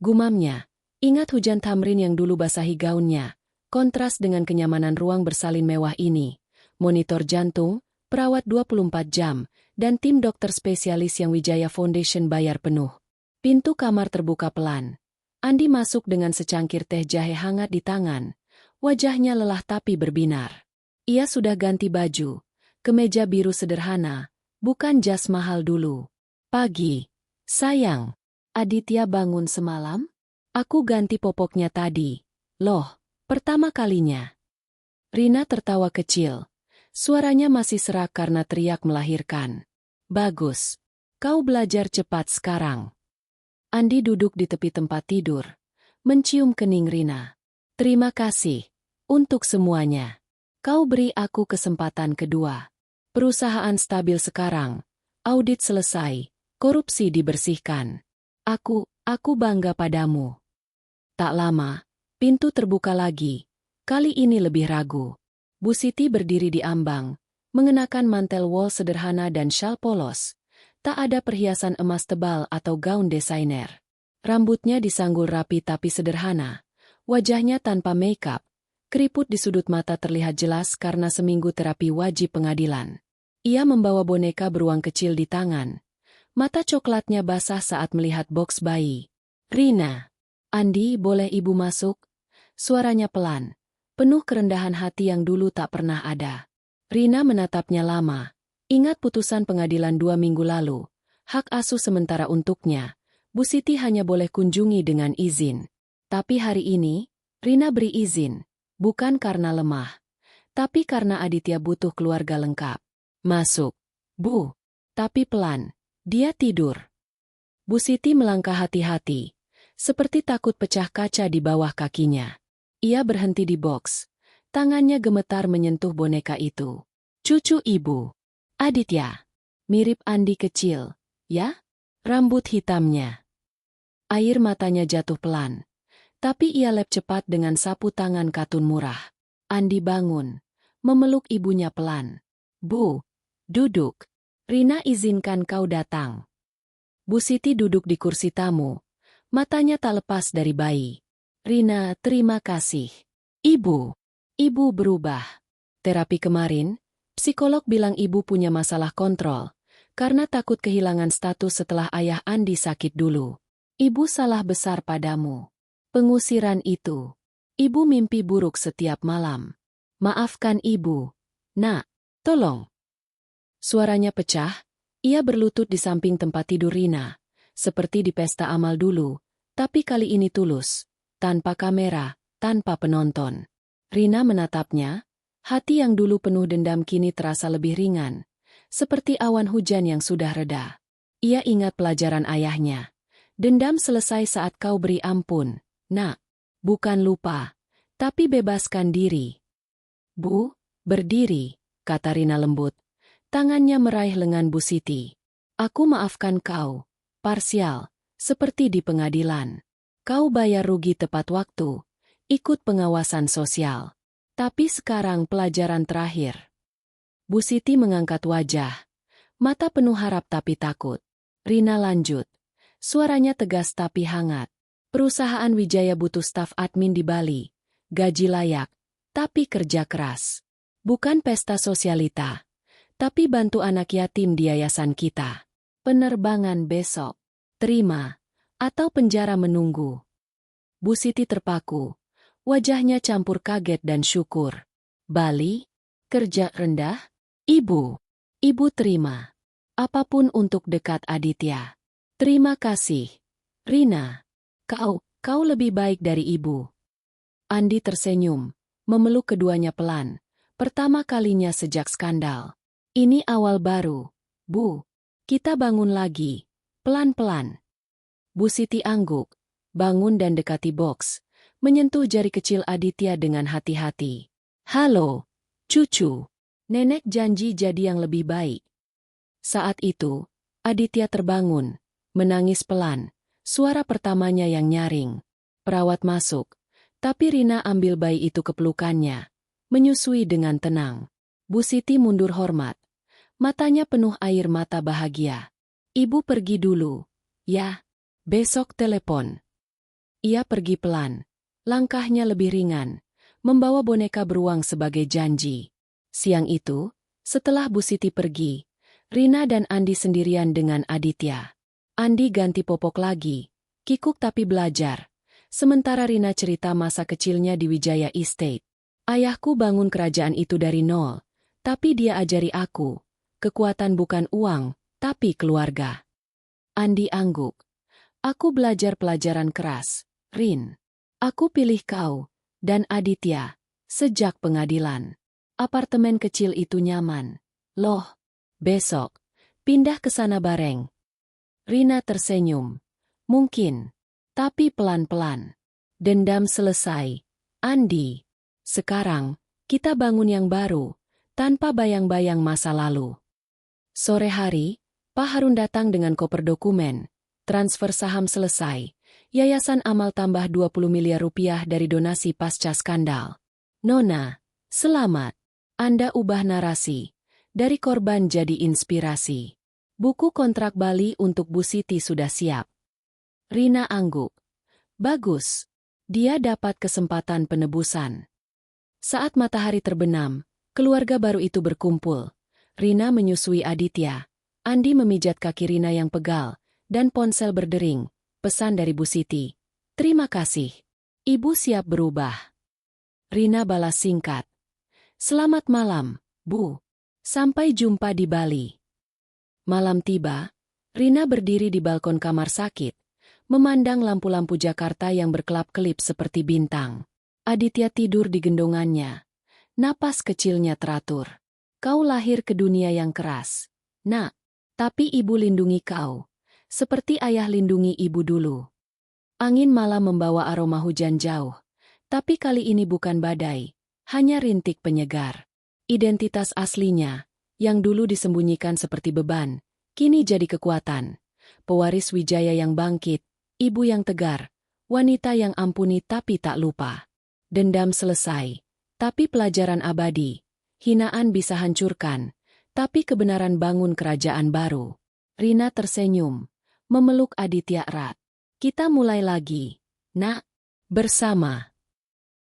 Speaker 1: Gumamnya, ingat hujan tamrin yang dulu basahi gaunnya, kontras dengan kenyamanan ruang bersalin mewah ini. Monitor jantung, perawat 24 jam, dan tim dokter spesialis yang Wijaya Foundation bayar penuh. Pintu kamar terbuka pelan. Andi masuk dengan secangkir teh jahe hangat di tangan. Wajahnya lelah tapi berbinar. Ia sudah ganti baju, kemeja biru sederhana, bukan jas mahal dulu. Pagi, sayang. Aditya bangun semalam? Aku ganti popoknya tadi. Loh, pertama kalinya. Rina tertawa kecil. Suaranya masih serak karena teriak melahirkan. Bagus. Kau belajar cepat sekarang. Andi duduk di tepi tempat tidur, mencium kening Rina. Terima kasih untuk semuanya. Kau beri aku kesempatan kedua. Perusahaan stabil sekarang, audit selesai, korupsi dibersihkan. Aku bangga padamu. Tak lama, pintu terbuka lagi. Kali ini lebih ragu. Bu Siti berdiri di ambang, mengenakan mantel wol sederhana dan syal polos. Tak ada perhiasan emas tebal atau gaun desainer. Rambutnya disanggul rapi tapi sederhana. Wajahnya tanpa make-up. Keriput di sudut mata terlihat jelas karena seminggu terapi wajib pengadilan. Ia membawa boneka beruang kecil di tangan. Mata coklatnya basah saat melihat boks bayi. Rina. Andi, boleh ibu masuk? Suaranya pelan. Penuh kerendahan hati yang dulu tak pernah ada. Rina menatapnya lama. Ingat putusan pengadilan 2 minggu lalu. Hak asuh sementara untuknya. Bu Siti hanya boleh kunjungi dengan izin. Tapi hari ini, Rina beri izin. Bukan karena lemah. Tapi karena Aditya butuh keluarga lengkap. Masuk. Bu. Tapi pelan. Dia tidur. Bu Siti melangkah hati-hati. Seperti takut pecah kaca di bawah kakinya. Ia berhenti di boks. Tangannya gemetar menyentuh boneka itu. Cucu ibu. Aditya. Mirip Andi kecil, ya? Rambut hitamnya. Air matanya jatuh pelan. Tapi ia lep cepat dengan sapu tangan katun murah. Andi bangun. Memeluk ibunya pelan. Bu. Duduk. Rina izinkan kau datang. Bu Siti duduk di kursi tamu. Matanya tak lepas dari bayi. Rina, terima kasih. Ibu. Ibu berubah. Terapi kemarin, psikolog bilang ibu punya masalah kontrol, karena takut kehilangan status setelah ayah Andi sakit dulu. Ibu salah besar padamu. Pengusiran itu. Ibu mimpi buruk setiap malam. Maafkan ibu. Nak, tolong. Suaranya pecah, ia berlutut di samping tempat tidur Rina, seperti di pesta amal dulu, tapi kali ini tulus, tanpa kamera, tanpa penonton. Rina menatapnya. Hati yang dulu penuh dendam kini terasa lebih ringan, seperti awan hujan yang sudah reda. Ia ingat pelajaran ayahnya. Dendam selesai saat kau beri ampun, nak. Bukan lupa, tapi bebaskan diri. Bu, berdiri, kata Rina lembut. Tangannya meraih lengan Bu Siti. Aku maafkan kau, parsial, seperti di pengadilan. Kau bayar rugi tepat waktu, ikut pengawasan sosial. Tapi sekarang pelajaran terakhir. Bu Siti mengangkat wajah. Mata penuh harap tapi takut. Rina lanjut. Suaranya tegas tapi hangat. Perusahaan Wijaya butuh staf admin di Bali. Gaji layak, tapi kerja keras. Bukan pesta sosialita. Tapi bantu anak yatim di yayasan kita. Penerbangan besok. Terima. Atau penjara menunggu. Bu Siti terpaku. Wajahnya campur kaget dan syukur. Bali? Kerja rendah? Ibu. Ibu terima. Apapun untuk dekat Aditya. Terima kasih. Rina. Kau lebih baik dari ibu. Andi tersenyum, memeluk keduanya pelan. Pertama kalinya sejak skandal. Ini awal baru. Bu. Kita bangun lagi. Pelan-pelan. Bu Siti angguk. Bangun dan dekati boks. Menyentuh jari kecil Aditya dengan hati-hati. Halo, cucu. Nenek janji jadi yang lebih baik. Saat itu, Aditya terbangun, menangis pelan, suara pertamanya yang nyaring. Perawat masuk, tapi Rina ambil bayi itu ke pelukannya, menyusui dengan tenang. Bu Siti mundur hormat. Matanya penuh air mata bahagia. Ibu pergi dulu, ya. Besok telepon. Ia pergi pelan. Langkahnya lebih ringan, membawa boneka beruang sebagai janji. Siang itu, setelah Bu Siti pergi, Rina dan Andi sendirian dengan Aditya. Andi ganti popok lagi, kikuk tapi belajar. Sementara Rina cerita masa kecilnya di Wijaya Estate. Ayahku bangun kerajaan itu dari nol, tapi dia ajari aku, kekuatan bukan uang, tapi keluarga. Andi angguk. Aku belajar pelajaran keras, Rin. Aku pilih kau, dan Aditya, sejak pengadilan. Apartemen kecil itu nyaman. Loh, besok, Pindah ke sana bareng. Rina tersenyum. Mungkin. Tapi pelan-pelan. Dendam selesai. Andi. Sekarang, kita bangun yang baru, tanpa bayang-bayang masa lalu. Sore hari, Pak Harun datang dengan koper dokumen. Transfer saham selesai. Yayasan Amal tambah 20 miliar rupiah dari donasi pasca skandal. Nona, selamat. Anda ubah narasi. Dari korban jadi inspirasi. Buku kontrak Bali untuk Bu Siti sudah siap. Rina angguk. Bagus. Dia dapat kesempatan penebusan. Saat matahari terbenam, keluarga baru itu berkumpul. Rina menyusui Aditya. Andi memijat kaki Rina yang pegal, dan ponsel berdering. Pesan dari Bu Siti. Terima kasih. Ibu siap berubah. Rina balas singkat. Selamat malam, Bu. Sampai jumpa di Bali. Malam tiba, Rina berdiri di balkon kamar sakit, memandang lampu-lampu Jakarta yang berkelap-kelip seperti bintang. Aditya tidur di gendongannya. Napas kecilnya teratur. Kau lahir ke dunia yang keras. Nak, tapi ibu lindungi kau. Seperti ayah lindungi ibu dulu. Angin malam membawa aroma hujan jauh. Tapi kali ini bukan badai. Hanya rintik penyegar. Identitas aslinya, yang dulu disembunyikan seperti beban, kini jadi kekuatan. Pewaris Wijaya yang bangkit, ibu yang tegar, wanita yang ampuni tapi tak lupa. Dendam selesai, tapi pelajaran abadi. Hinaan bisa hancurkan, tapi kebenaran bangun kerajaan baru. Rina tersenyum, memeluk Aditya erat. Kita mulai lagi, Nak, bersama.